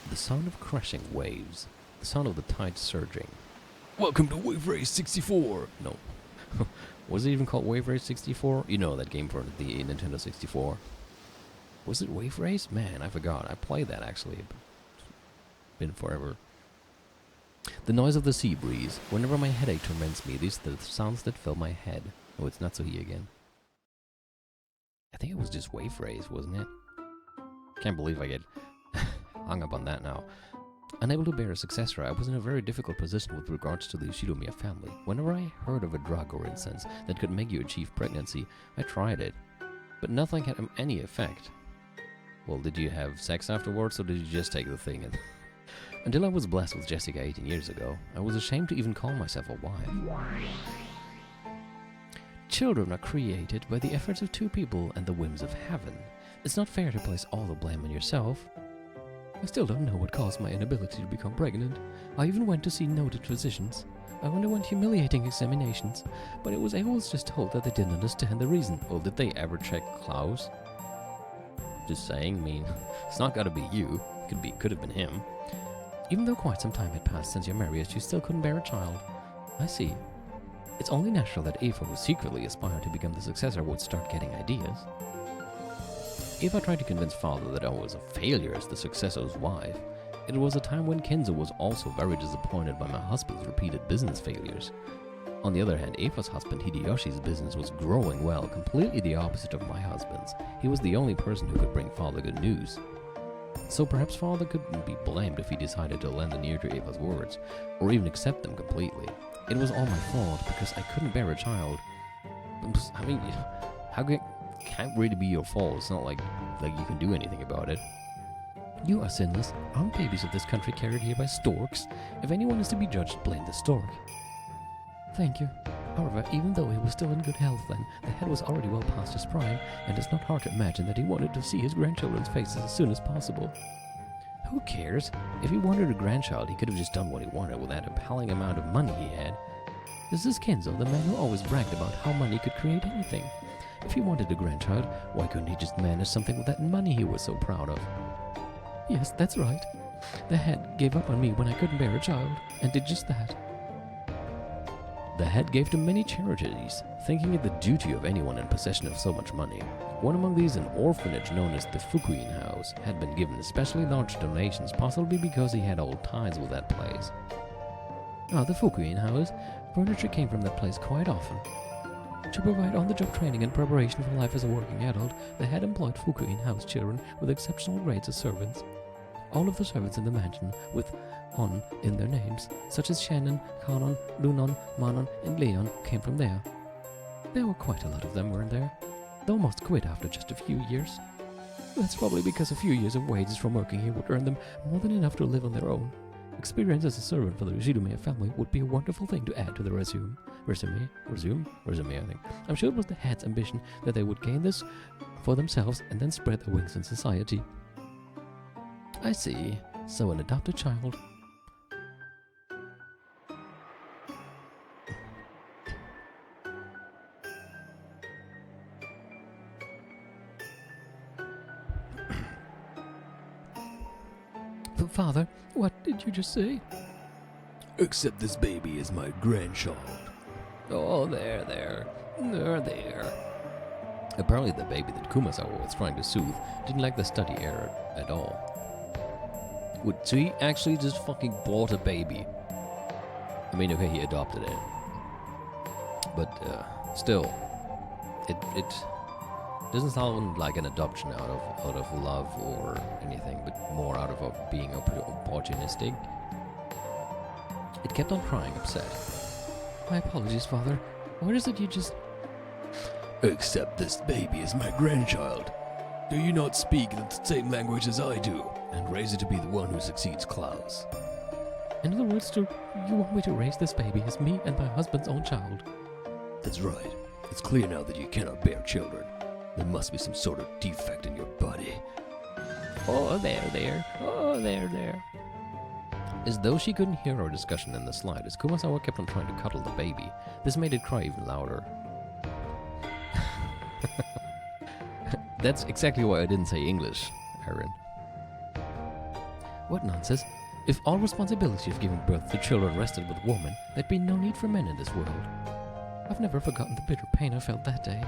Speaker 1: The sound of crashing waves. The sound of the tide surging.
Speaker 2: Welcome to Wave Race 64!
Speaker 1: No. Was it even called Wave Race 64? You know that game for the Nintendo 64. Was it Wave Race? Man, I forgot. I played that actually. It's been forever. The noise of the sea breeze. Whenever my headache torments me, these are the sounds that fill my head. Oh, it's Natsuhi again. I think it was just Wave Race, wasn't it? Can't believe I get hung up on that now. Unable to bear a successor, I was in a very difficult position with regards to the Ushiromiya family. Whenever I heard of a drug or incense that could make you achieve pregnancy, I tried it. But nothing had any effect. Well, did you have sex afterwards, or did you just take the thing? Until I was blessed with Jessica 18 years ago, I was ashamed to even call myself a wife. Children are created by the efforts of 2 people and the whims of heaven. It's not fair to place all the blame on yourself. I still don't know what caused my inability to become pregnant. I even went to see noted physicians. I underwent humiliating examinations, but I was just told that they didn't understand the reason. Well, did they ever check Klaus? Just saying, I mean, it's not gotta be you. Could have been him. Even though quite some time had passed since your marriage, you still couldn't bear a child. I see. It's only natural that Eva, who secretly aspired to become the successor, would start getting ideas. Eva tried to convince father that I was a failure as the successor's wife. It was a time when Kenzo was also very disappointed by my husband's repeated business failures. On the other hand, Eva's husband Hideyoshi's business was growing well, completely the opposite of my husband's. He was the only person who could bring father good news. So perhaps father couldn't be blamed if he decided to lend an ear to Eva's words, or even accept them completely. It was all my fault because I couldn't bear a child. I mean, can't really be your fault. It's not like you can do anything about it. You are sinless. Aren't babies of this country carried here by storks? If anyone is to be judged, blame the stork. Thank you. However, even though he was still in good health then, the head was already well past his prime, and it's not hard to imagine that he wanted to see his grandchildren's faces as soon as possible. Who cares? If he wanted a grandchild, he could have just done what he wanted with that appalling amount of money he had. This is Kenzo, the man who always bragged about how money could create anything. If he wanted a grandchild, why couldn't he just manage something with that money he was so proud of? Yes, that's right.
Speaker 3: The head gave up on me when I couldn't bear a child, and did just that.
Speaker 1: The head gave to many charities, thinking it the duty of anyone in possession of so much money. One among these, an orphanage known as the Fukuin House, had been given especially large donations, possibly because he had old ties with that place.
Speaker 3: The Fukuin House. Furniture came from that place quite often. To provide on-the-job training and preparation for life as a working adult, the head employed Fukuin House children with exceptional grades as servants. All of the servants in the mansion with On in their names, such as Shannon, Kanon, Lunon, Manon, and Leon, came from there. There were quite a lot of them, weren't there? They almost quit after just a few years. That's probably because a few years of wages from working here would earn them more than enough to live on their own. Experience as a servant for the Yoshinoya family would be a wonderful thing to add to the resume, I think. I'm sure it was the head's ambition that they would gain this for themselves and then spread their wings in society. I see. So an adopted child. Father, what did you just say?
Speaker 2: Except this baby is my grandchild.
Speaker 1: Oh, there. Apparently the baby that Kumasawa was trying to soothe didn't like the study air at all. So he actually just fucking bought a baby. I mean, okay, he adopted it. But, still, it doesn't sound like an adoption out of love or anything, but more out of being opportunistic. It kept on crying, upset.
Speaker 3: My apologies, Father. What is it you just...
Speaker 2: Except this baby is my grandchild. Do you not speak the same language as I do, and raise it to be the one who succeeds Klaus?
Speaker 3: In other words, you want me to raise this baby as me and my husband's own child?
Speaker 2: That's right. It's clear now that you cannot bear children. There must be some sort of defect in your body.
Speaker 3: Oh, there. Oh, there.
Speaker 1: As though she couldn't hear our discussion in the slightest, Kumasawa kept on trying to cuddle the baby. This made it cry even louder. That's exactly why I didn't say English, Aaron.
Speaker 3: What nonsense. If all responsibility of giving birth to children rested with women, there'd be no need for men in this world. I've never forgotten the bitter pain I felt that day.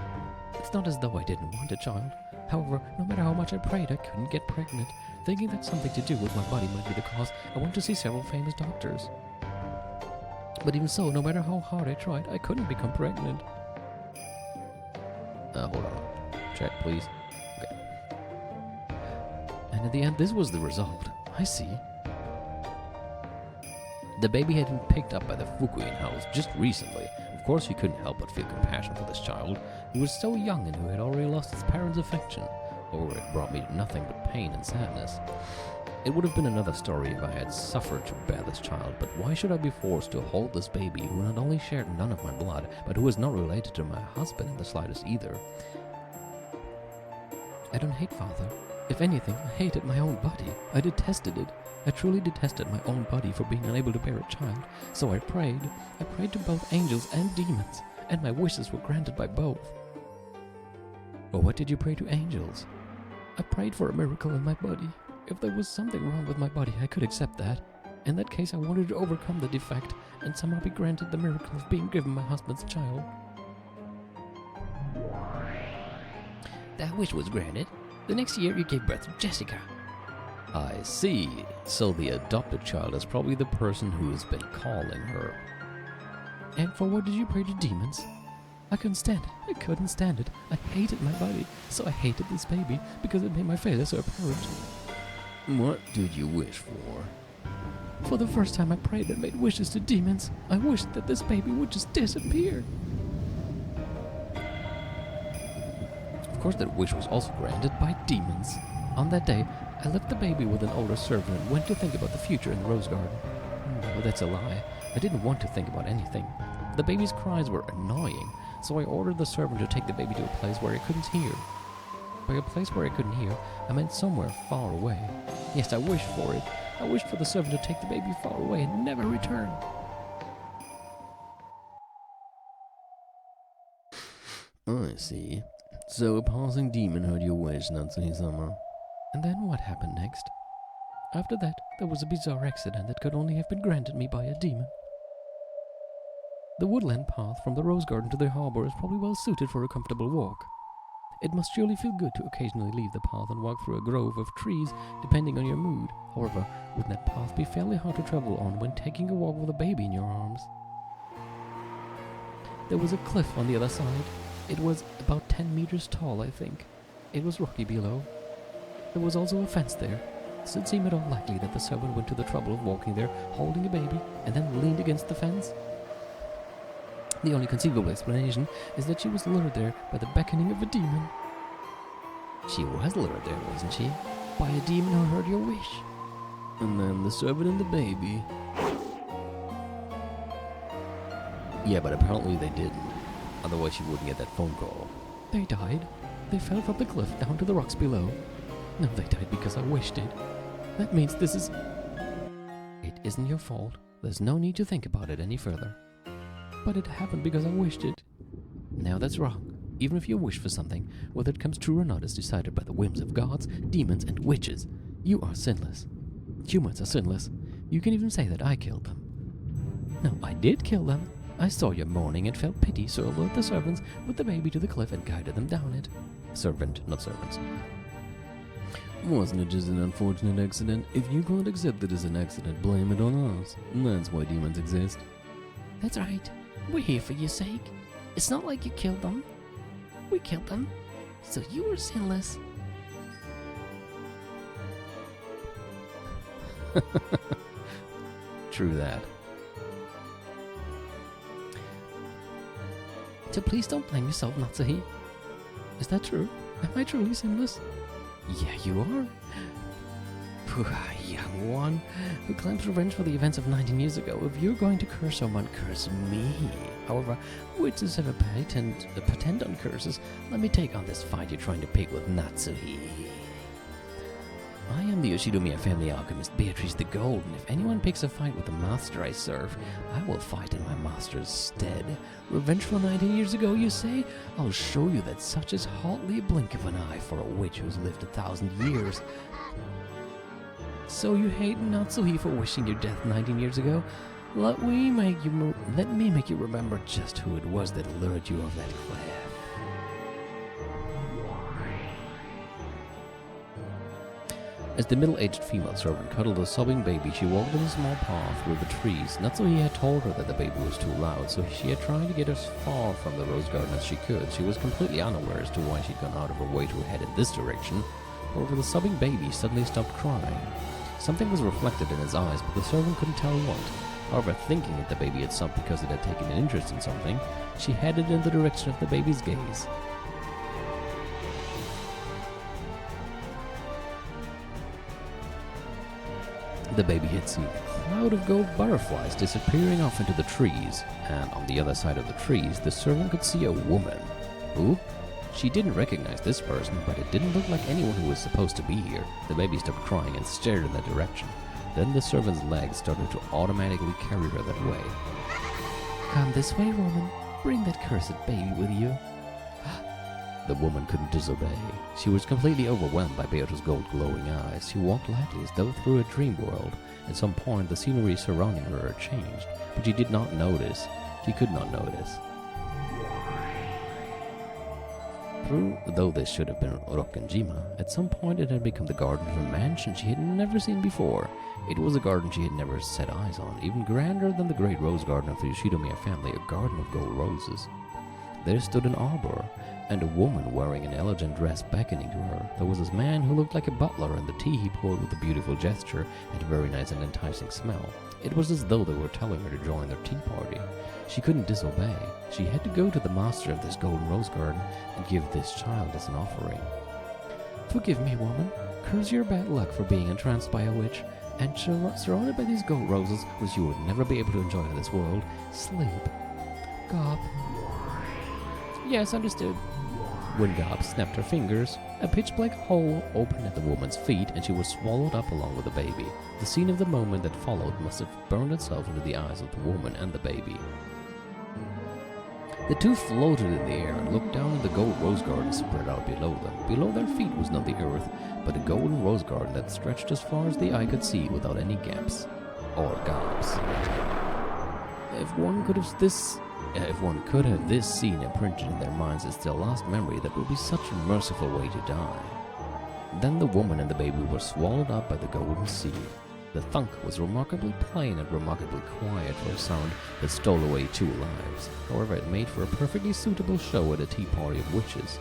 Speaker 3: It's not as though I didn't want a child. However, no matter how much I prayed, I couldn't get pregnant. Thinking that something to do with my body might be the cause, I went to see several famous doctors. But even so, no matter how hard I tried, I couldn't become pregnant.
Speaker 1: Hold on. Check, please. Okay.
Speaker 3: And in the end, this was the result. I see.
Speaker 1: The baby had been picked up by the Fukuin house just recently. Of course, he couldn't help but feel compassion for this child, who was so young and who had already lost his parents' affection. Or it brought me nothing but pain and sadness. It would have been another story if I had suffered to bear this child, but why should I be forced to hold this baby who not only shared none of my blood, but who is not related to my husband in the slightest either?
Speaker 3: I don't hate father. If anything, I hated my own body. I detested it. I truly detested my own body for being unable to bear a child. So I prayed. I prayed to both angels and demons, and my wishes were granted by both.
Speaker 1: Well, what did you pray to angels?
Speaker 3: I prayed for a miracle in my body. If there was something wrong with my body, I could accept that. In that case, I wanted to overcome the defect and somehow be granted the miracle of being given my husband's child.
Speaker 1: That wish was granted.
Speaker 3: The next year, you gave birth to Jessica.
Speaker 1: I see. So the adopted child is probably the person who has been calling her.
Speaker 3: And for what did you pray to demons? I couldn't stand it. I couldn't stand it. I hated my body, so I hated this baby because it made my failure so apparent.
Speaker 1: What did you wish for?
Speaker 3: For the first time I prayed and made wishes to demons. I wished that this baby would just disappear.
Speaker 1: Of course, that wish was also granted by demons.
Speaker 3: On that day, I left the baby with an older servant and went to think about the future in the rose garden. No, that's a lie. I didn't want to think about anything. The baby's cries were annoying, so I ordered the servant to take the baby to a place where I couldn't hear. By a place where I couldn't hear, I meant somewhere far away. Yes, I wished for it. I wished for the servant to take the baby far away and never return.
Speaker 1: I see. So a passing demon heard your wish, Natsuhi-sama.
Speaker 3: And then what happened next? After that, there was a bizarre accident that could only have been granted me by a demon. The woodland path from the rose garden to the harbor is probably well suited for a comfortable walk. It must surely feel good to occasionally leave the path and walk through a grove of trees, depending on your mood. However, wouldn't that path be fairly hard to travel on when taking a walk with a baby in your arms? There was a cliff on the other side. It was about 10 meters tall, I think. It was rocky below. There was also a fence there. Does it seem at all likely that the servant went to the trouble of walking there, holding a baby, and then leaned against the fence? The only conceivable explanation is that she was lured there by the beckoning of a demon.
Speaker 1: She was lured there, wasn't she?
Speaker 3: By a demon who heard your wish.
Speaker 2: And then the servant and the baby.
Speaker 1: Yeah, but apparently they didn't. Otherwise she wouldn't get that phone call.
Speaker 3: They died. They fell from the cliff down to the rocks below. No, they died because I wished it. That means this is...
Speaker 1: It isn't your fault. There's no need to think about it any further.
Speaker 3: But it happened because I wished it.
Speaker 1: Now that's wrong. Even if you wish for something, whether it comes true or not is decided by the whims of gods, demons, and witches. You are sinless. Humans are sinless. You can even say that I killed them. No, I did kill them. I saw your mourning and felt pity, so I lured the servants with the baby to the cliff and guided them down it. Servant, not servants.
Speaker 2: Wasn't it just an unfortunate accident? If you can't accept it as an accident, blame it on us. That's why demons exist.
Speaker 3: That's right. We're here for your sake. It's not like you killed them. We killed them. So you were sinless.
Speaker 1: True that.
Speaker 3: So please don't blame yourself, Natsuhi. Is that true? Am I truly sinless?
Speaker 1: Yeah, you are. Poor young one who claims revenge for the events of 19 years ago. If you're going to curse someone, curse me. However, witches have a patent on curses. Let me take on this fight you're trying to pick with Natsuhi. I am the Yoshidomiya family alchemist, Beatrice the Golden. If anyone picks a fight with the master I serve, I will fight in my master's stead. Revenge for 19 years ago, you say? I'll show you that such is hardly a blink of an eye for a witch who's lived 1,000 years. So you hate Natsuhi for wishing your death 19 years ago? Let me make you remember just who it was that lured you off that cliff. As the middle-aged female servant cuddled a sobbing baby, she walked in a small path through the trees. Natsuhi had told her that the baby was too loud, so she had tried to get as far from the rose garden as she could. She was completely unaware as to why she'd gone out of her way to head in this direction. However, the sobbing baby suddenly stopped crying. Something was reflected in his eyes, but the servant couldn't tell what. However, thinking that the baby had stopped because it had taken an interest in something, she headed in the direction of the baby's gaze. The baby had seen a cloud of gold butterflies disappearing off into the trees, and on the other side of the trees, the servant could see a woman. Who? She didn't recognize this person, but it didn't look like anyone who was supposed to be here. The baby stopped crying and stared in that direction. Then the servant's legs started to automatically carry her that way.
Speaker 3: Come this way, woman. Bring that cursed baby with you.
Speaker 1: The woman couldn't disobey. She was completely overwhelmed by Beatrice's gold glowing eyes. She walked lightly as though through a dream world. At some point, the scenery surrounding her had changed, but she did not notice. She could not notice. Though this should have been Rokkenjima, at some point it had become the garden of a mansion she had never seen before. It was a garden she had never set eyes on, even grander than the great rose garden of the Yoshidomiya family, a garden of gold roses. There stood an arbor, and a woman wearing an elegant dress beckoning to her. There was this man who looked like a butler, and the tea he poured with a beautiful gesture had a very nice and enticing smell. It was as though they were telling her to join their tea party. She couldn't disobey. She had to go to the master of this golden rose garden and give this child as an offering.
Speaker 3: Forgive me, woman. Curse your bad luck for being entranced by a witch, and surrounded by these gold roses, which you would never be able to enjoy in this world, sleep. Gob. Yes, understood.
Speaker 1: When Gob snapped her fingers, a pitch-black hole opened at the woman's feet and she was swallowed up along with the baby. The scene of the moment that followed must have burned itself into the eyes of the woman and the baby. The two floated in the air and looked down at the gold rose garden spread out below them. Below their feet was not the earth, but a golden rose garden that stretched as far as the eye could see without any gaps or gaps. If one could have this scene imprinted in their minds as their last memory, that would be such a merciful way to die. Then the woman and the baby were swallowed up by the golden sea. The thunk was remarkably plain and remarkably quiet for a sound that stole away 2 lives. However, it made for a perfectly suitable show at a tea party of witches.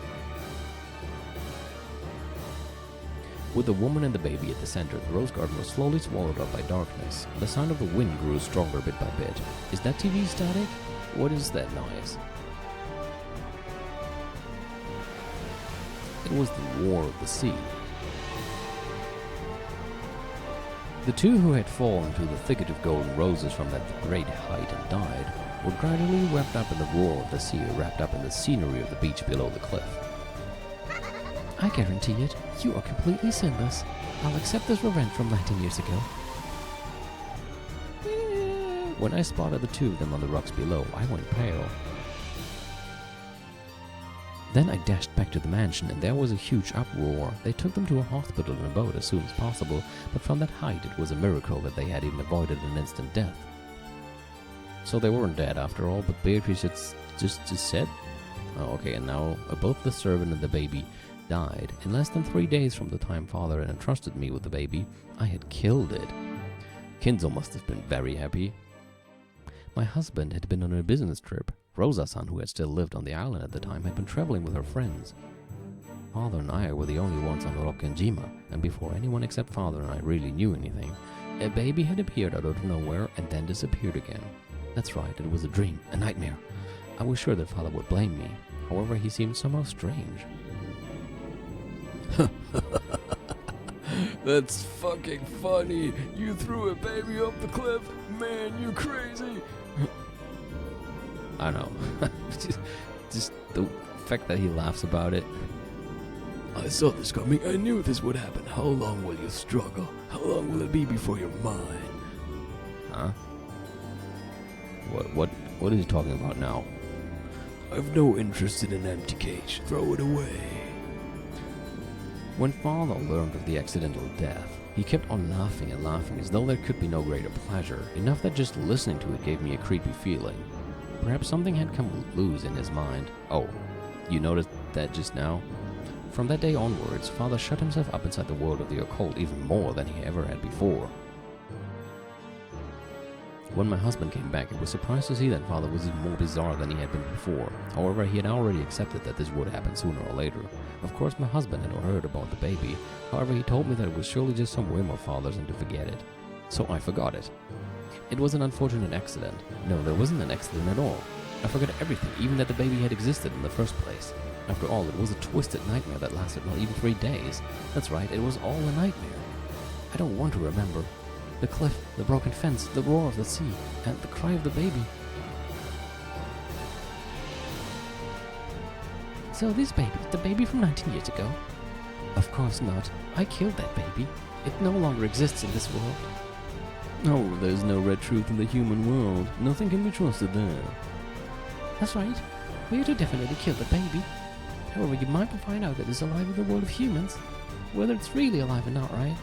Speaker 1: With the woman and the baby at the center, the rose garden was slowly swallowed up by darkness. The sound of the wind grew stronger bit by bit. Is that TV static? What is that noise? It was the roar of the sea. The two who had fallen to the thicket of golden roses from that great height and died were gradually wrapped up in the roar of the sea, wrapped up in the scenery of the beach below the cliff.
Speaker 3: I guarantee it. You are completely sinless. I'll accept this revenge from 19 years ago.
Speaker 1: When I spotted the two of them on the rocks below, I went pale. Then I dashed back to the mansion, and there was a huge uproar. They took them to a hospital in a boat as soon as possible, but from that height it was a miracle that they had even avoided an instant death. So they weren't dead after all, but Beatrice had just said? Oh, okay, and now both the servant and the baby died. In less than 3 days from the time Father had entrusted me with the baby, I had killed it. Kinzo must have been very happy. My husband had been on a business trip. Rosa-san, who had still lived on the island at the time, had been traveling with her friends. Father and I were the only ones on Rokkenjima, and before anyone except Father and I really knew anything, a baby had appeared out of nowhere and then disappeared again. That's right, it was a dream, a nightmare. I was sure that Father would blame me. However, he seemed somehow strange.
Speaker 2: That's fucking funny. You threw a baby off the cliff? Man, you crazy.
Speaker 1: I know. just the fact that he laughs about it.
Speaker 2: I saw this coming. I knew this would happen. How long will you struggle? How long will it be before you're mine?
Speaker 1: Huh? What is he talking about now?
Speaker 2: I've no interest in an empty cage. Throw it away.
Speaker 1: When Father learned of the accidental death, he kept on laughing and laughing as though there could be no greater pleasure, enough that just listening to it gave me a creepy feeling. Perhaps something had come loose in his mind. Oh, you noticed that just now? From that day onwards, Father shut himself up inside the world of the occult even more than he ever had before. When my husband came back, I was surprised to see that Father was even more bizarre than he had been before. However, he had already accepted that this would happen sooner or later. Of course, my husband had heard about the baby. However, he told me that it was surely just some whim of Father's and to forget it. So I forgot it. It was an unfortunate accident. No, there wasn't an accident at all. I forgot everything, even that the baby had existed in the first place. After all, it was a twisted nightmare that lasted not even 3 days. That's right, it was all a nightmare. I don't want to remember. The cliff, the broken fence, the roar of the sea, and the cry of the baby.
Speaker 3: So this baby, the baby from 19 years ago? Of course not. I killed that baby. It no longer exists in this world.
Speaker 1: Oh, there's no red truth in the human world. Nothing can be trusted there.
Speaker 3: That's right. We had definitely killed the baby. However, you might find out that it's alive in the world of humans. Whether it's really alive or not, right?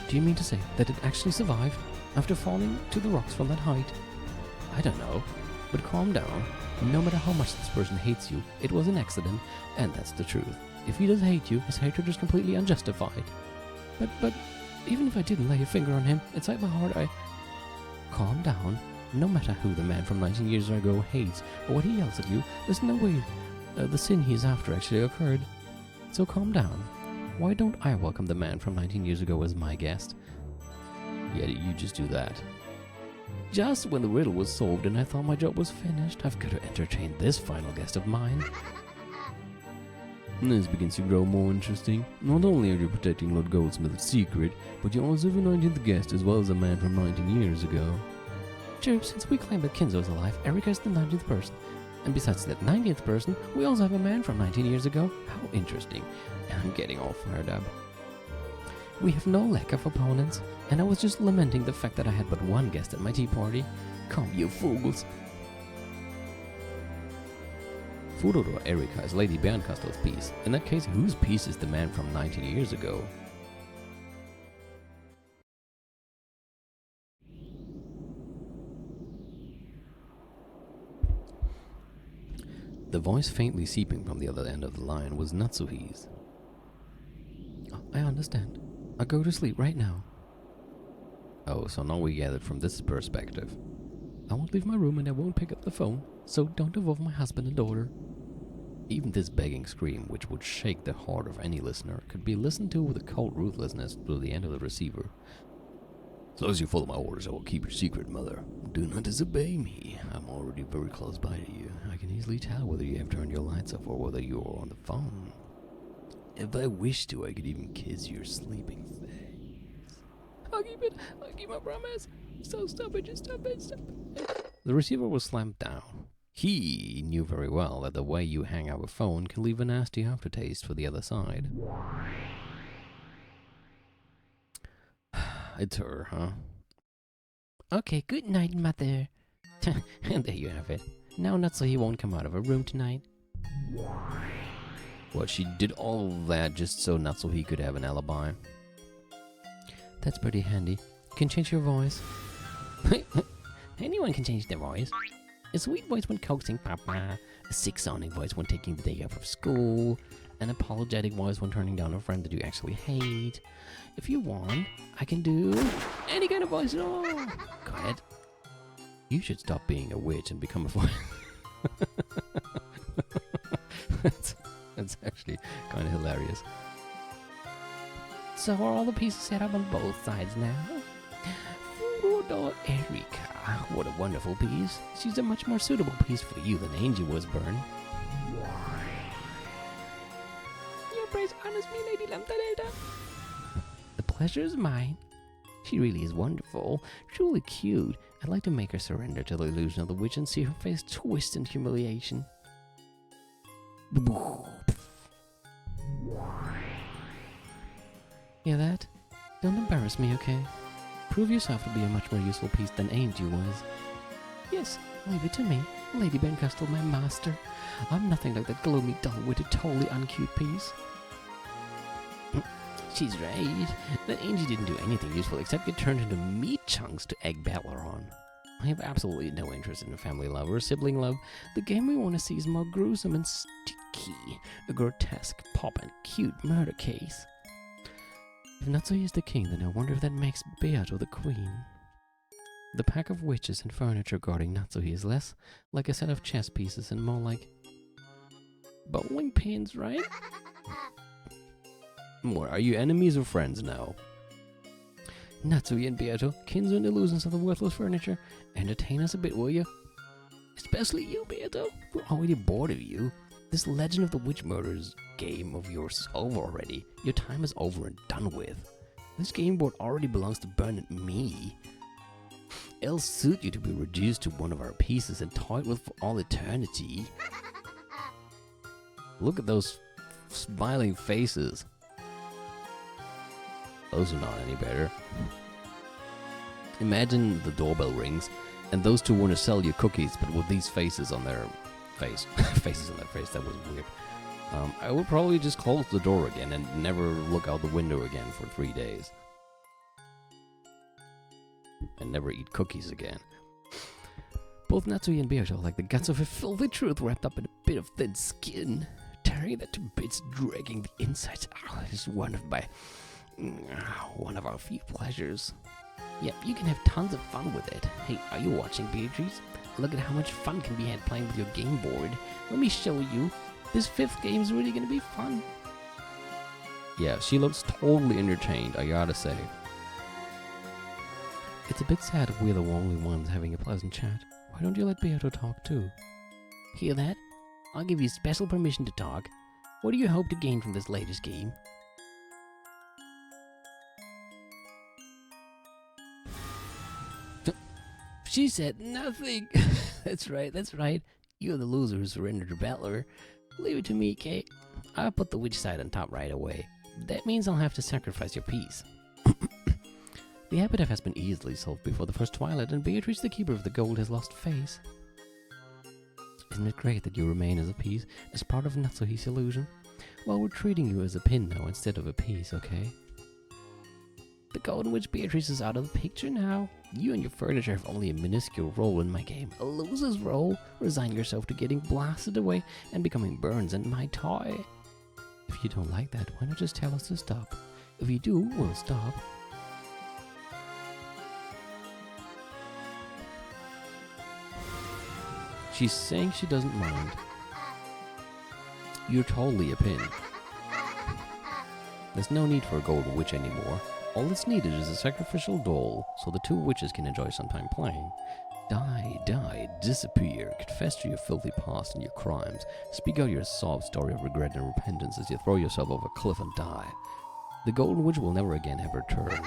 Speaker 3: Do you mean to say that it actually survived after falling to the rocks from that height? I don't know. But calm down. No matter how much this person hates you, it was an accident, and that's the truth. If he does hate you, his hatred is completely unjustified. But, even if I didn't lay a finger on him, inside my heart Calm down. No matter who the man from 19 years ago hates, or what he yells at you, there's no way the sin he is after actually occurred. So calm down. Why don't I welcome the man from 19 years ago as my guest?
Speaker 1: Yeah, you just do that.
Speaker 3: Just when the riddle was solved and I thought my job was finished, I've got to entertain this final guest of mine.
Speaker 1: This begins to grow more interesting. Not only are you protecting Lord Goldsmith's secret, but you also have a 19th guest as well as a man from 19 years ago.
Speaker 3: True, since we claim that Kinzo is alive, Erika is the 19th person. And besides that 19th person, we also have a man from 19 years ago.
Speaker 1: How interesting. I'm getting all fired up.
Speaker 3: We have no lack of opponents, and I was just lamenting the fact that I had but one guest at my tea party. Come, you fools!
Speaker 1: Furore Erika is Lady Bernkastel's piece. In that case, whose piece is the man from 19 years ago? The voice faintly seeping from the other end of the line was Natsuhi's.
Speaker 3: Oh, I understand. I'll go to sleep right now.
Speaker 1: Oh, so now we gathered from this perspective.
Speaker 3: I won't leave my room and I won't pick up the phone, so don't involve my husband and daughter.
Speaker 1: Even this begging scream, which would shake the heart of any listener, could be listened to with a cold ruthlessness through the end of the receiver.
Speaker 2: As long as you follow my orders, I will keep your secret, mother. Do not disobey me. I'm already very close by to you. I can easily tell whether you have turned your lights off or whether you are on the phone. If I wished to, I could even kiss your sleeping face.
Speaker 3: I'll keep my promise. So stop it, just stop it.
Speaker 1: The receiver was slammed down. He knew very well that the way you hang up a phone can leave a nasty aftertaste for the other side. It's her, huh?
Speaker 3: Okay, good night, mother. And there you have it. Now Natsuhi won't come out of her room tonight.
Speaker 1: What, she did all that just so Natsuhi could have an alibi?
Speaker 3: That's pretty handy. You can change your voice. Anyone can change their voice. A sweet voice when coaxing Papa, a sick-sounding voice when taking the day off of school, an apologetic voice when turning down a friend that you actually hate. If you want, I can do any kind of voice at all. Go ahead.
Speaker 1: You should stop being a witch and become a voice. That's actually kind of hilarious.
Speaker 3: So are all the pieces set up on both sides now? Furore Erika, what a wonderful piece. She's a much more suitable piece for you than Angie was, Bern. Your praise honors me, Lady Lamtarelda. The pleasure is mine. She really is wonderful, truly cute. I'd like to make her surrender to the illusion of the witch and see her face twist in humiliation. Hear that? Don't embarrass me, okay? Prove yourself to be a much more useful piece than Angie was. Yes, leave it to me, Lady Bernkastel, my master. I'm nothing like that gloomy, dull-witted, totally uncute piece. She's right. That Angie didn't do anything useful except get turned into meat chunks to egg Battler on. I have absolutely no interest in family love or sibling love. The game we want to see is more gruesome and sticky, a grotesque, pop and cute murder case. If Natsuhi is the king, then I wonder if that makes Beato the queen. The pack of witches and furniture guarding Natsuhi is less like a set of chess pieces and more like bowling pins, right?
Speaker 1: What, are you enemies or friends now?
Speaker 3: Natsuhi and Beato, kins and illusions of the worthless furniture, entertain us a bit, will you? Especially you, Beato. We're already bored of you. This Legend of the Witch Murders game of yours is over already. Your time is over and done with. This game board already belongs to Bern and me. It'll suit you to be reduced to one of our pieces and toyed with for all eternity.
Speaker 1: Look at those smiling faces. Those are not any better. Imagine the doorbell rings and those two want to sell you cookies, but with these faces on their face. Faces on their face, that was weird. I would probably just close the door again and never look out the window again for 3 days. And never eat cookies again.
Speaker 3: Both Natsuhi and Beato are like the guts of a filthy truth wrapped up in a bit of thin skin. Tearing that to bits, dragging the insides out is one of our few pleasures. Yep, you can have tons of fun with it. Hey, are you watching, Beatrice? Look at how much fun can be had playing with your game board. Let me show you. This 5th game is really gonna be fun.
Speaker 1: Yeah, she looks totally entertained, I gotta say.
Speaker 3: It's a bit sad if we're the only ones having a pleasant chat. Why don't you let Beato talk too? Hear that? I'll give you special permission to talk. What do you hope to gain from this latest game? She said nothing. That's right. You're the loser who surrendered to Battler. Leave it to me, Kate. I'll put the witch side on top right away.
Speaker 1: That means I'll have to sacrifice your peace. The epitaph has been easily solved before the first twilight, and Beatrice, the keeper of the gold, has lost face. Isn't it great that you remain as a piece, as part of Natsuhi's illusion? Well, we're treating you as a pin now instead of a piece, okay? The Golden Witch Beatrice is out of the picture now. You and your furniture have only a minuscule role in my game. A loser's role. Resign yourself to getting blasted away and becoming Burns and my toy. If you don't like that, why not just tell us to stop? If you do, we'll stop. She's saying she doesn't mind. You're totally a pin. There's no need for a Golden Witch anymore. All that's needed is a sacrificial doll, so the two witches can enjoy some time playing. Die, disappear, confess to your filthy past and your crimes. Speak out your sob story of regret and repentance as you throw yourself over a cliff and die. The Golden Witch will never again have her turn.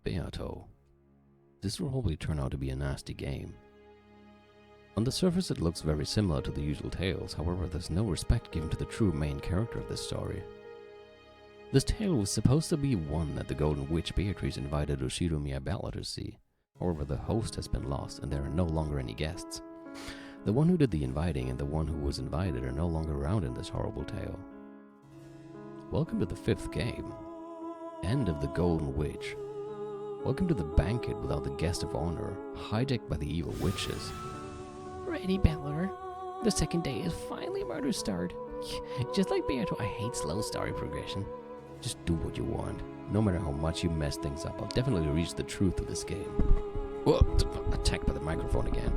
Speaker 1: Beato. This will probably turn out to be a nasty game. On the surface it looks very similar to the usual tales, however there's no respect given to the true main character of this story. This tale was supposed to be one that the Golden Witch Beatrice invited Ushiro Miyabella to see. However, the host has been lost and there are no longer any guests. The one who did the inviting and the one who was invited are no longer around in this horrible tale. Welcome to the 5th game. End of the Golden Witch. Welcome to the banquet without the guest of honor, hijacked by the evil witches.
Speaker 3: Ready, Battler. The second day is finally murder start. Just like Beato, I hate slow story progression.
Speaker 1: Just do what you want. No matter how much you mess things up, I'll definitely reach the truth of this game. Whoa, attacked by the microphone again.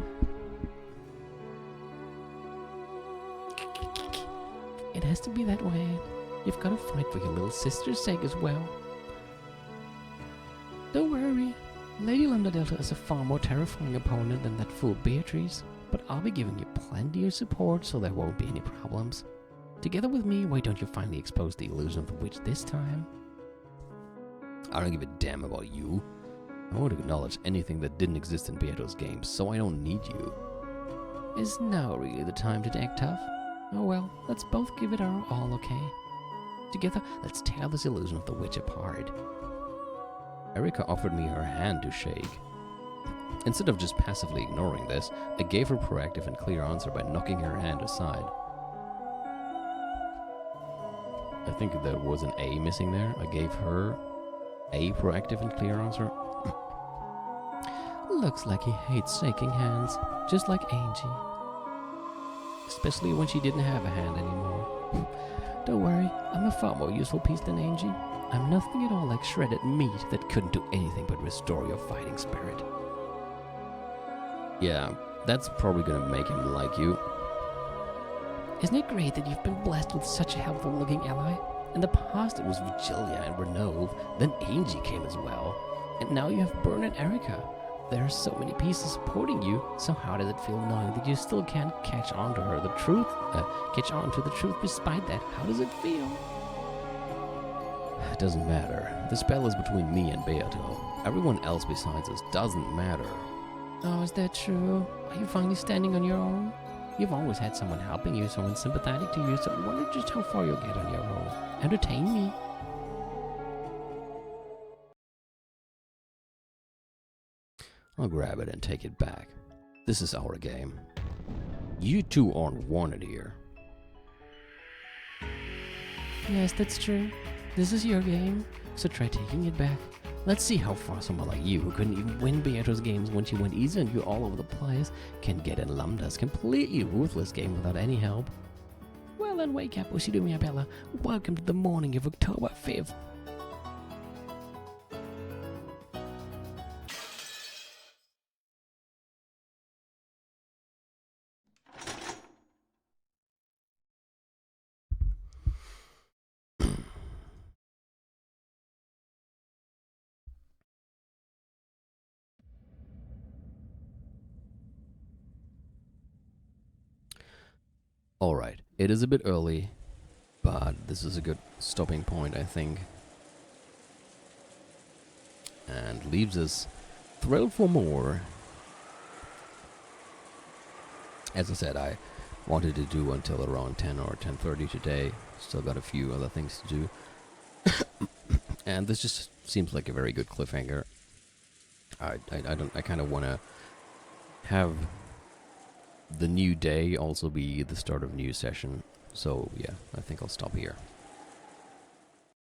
Speaker 3: It has to be that way. You've got to fight for your little sister's sake as well. Don't worry. Lady Lambda Delta is a far more terrifying opponent than that fool Beatrice. But I'll be giving you plenty of support so there won't be any problems. Together with me, why don't you finally expose the illusion of the witch this time?
Speaker 1: I don't give a damn about you. I won't acknowledge anything that didn't exist in Beato's games, so I don't need you.
Speaker 3: Is now really the time to act tough? Oh well, let's both give it our all, okay? Together, let's tear this illusion of the witch apart.
Speaker 1: Erika offered me her hand to shake. Instead of just passively ignoring this, I gave her a proactive and clear answer by knocking her hand aside. I think there was an A missing there. I gave her a proactive and clear answer.
Speaker 3: Looks like he hates shaking hands, just like Angie.
Speaker 1: Especially when she didn't have a hand anymore.
Speaker 3: Don't worry, I'm a far more useful piece than Angie. I'm nothing at all like shredded meat that couldn't do anything but restore your fighting spirit.
Speaker 1: Yeah, that's probably gonna make him like you.
Speaker 3: Isn't it great that you've been blessed with such a helpful looking ally?
Speaker 1: In the past it was Virgilia and Renove, then Angie came as well. And now you have Bern and Erika. There are so many pieces supporting you, so how does it feel knowing that you still can't catch on to her, the truth? Catch on to the truth despite that? How does it feel? It doesn't matter. The spell is between me and Beato. Everyone else besides us doesn't matter.
Speaker 3: Oh, is that true? Are you finally standing on your own? You've always had someone helping you, someone sympathetic to you, so I wonder just how far you'll get on your own. Entertain me.
Speaker 1: I'll grab it and take it back. This is our game. You two aren't wanted here.
Speaker 3: Yes, that's true. This is your game, so try taking it back.
Speaker 1: Let's see how far someone like you, who couldn't even win Beato's games when she went easy on you all over the place, can get in Lambda's completely ruthless game without any help.
Speaker 3: Well then, wake up, Ushiro Miyabella. Welcome to the morning of October 5th.
Speaker 1: Alright, it is a bit early, but this is a good stopping point, I think. And leaves us thrilled for more As I said, I wanted to do until around 10 or 10:30 today. Still got a few other things to do. And this just seems like a very good cliffhanger. I kind of want to have the new day also be the start of a new session. So yeah, I think I'll stop here.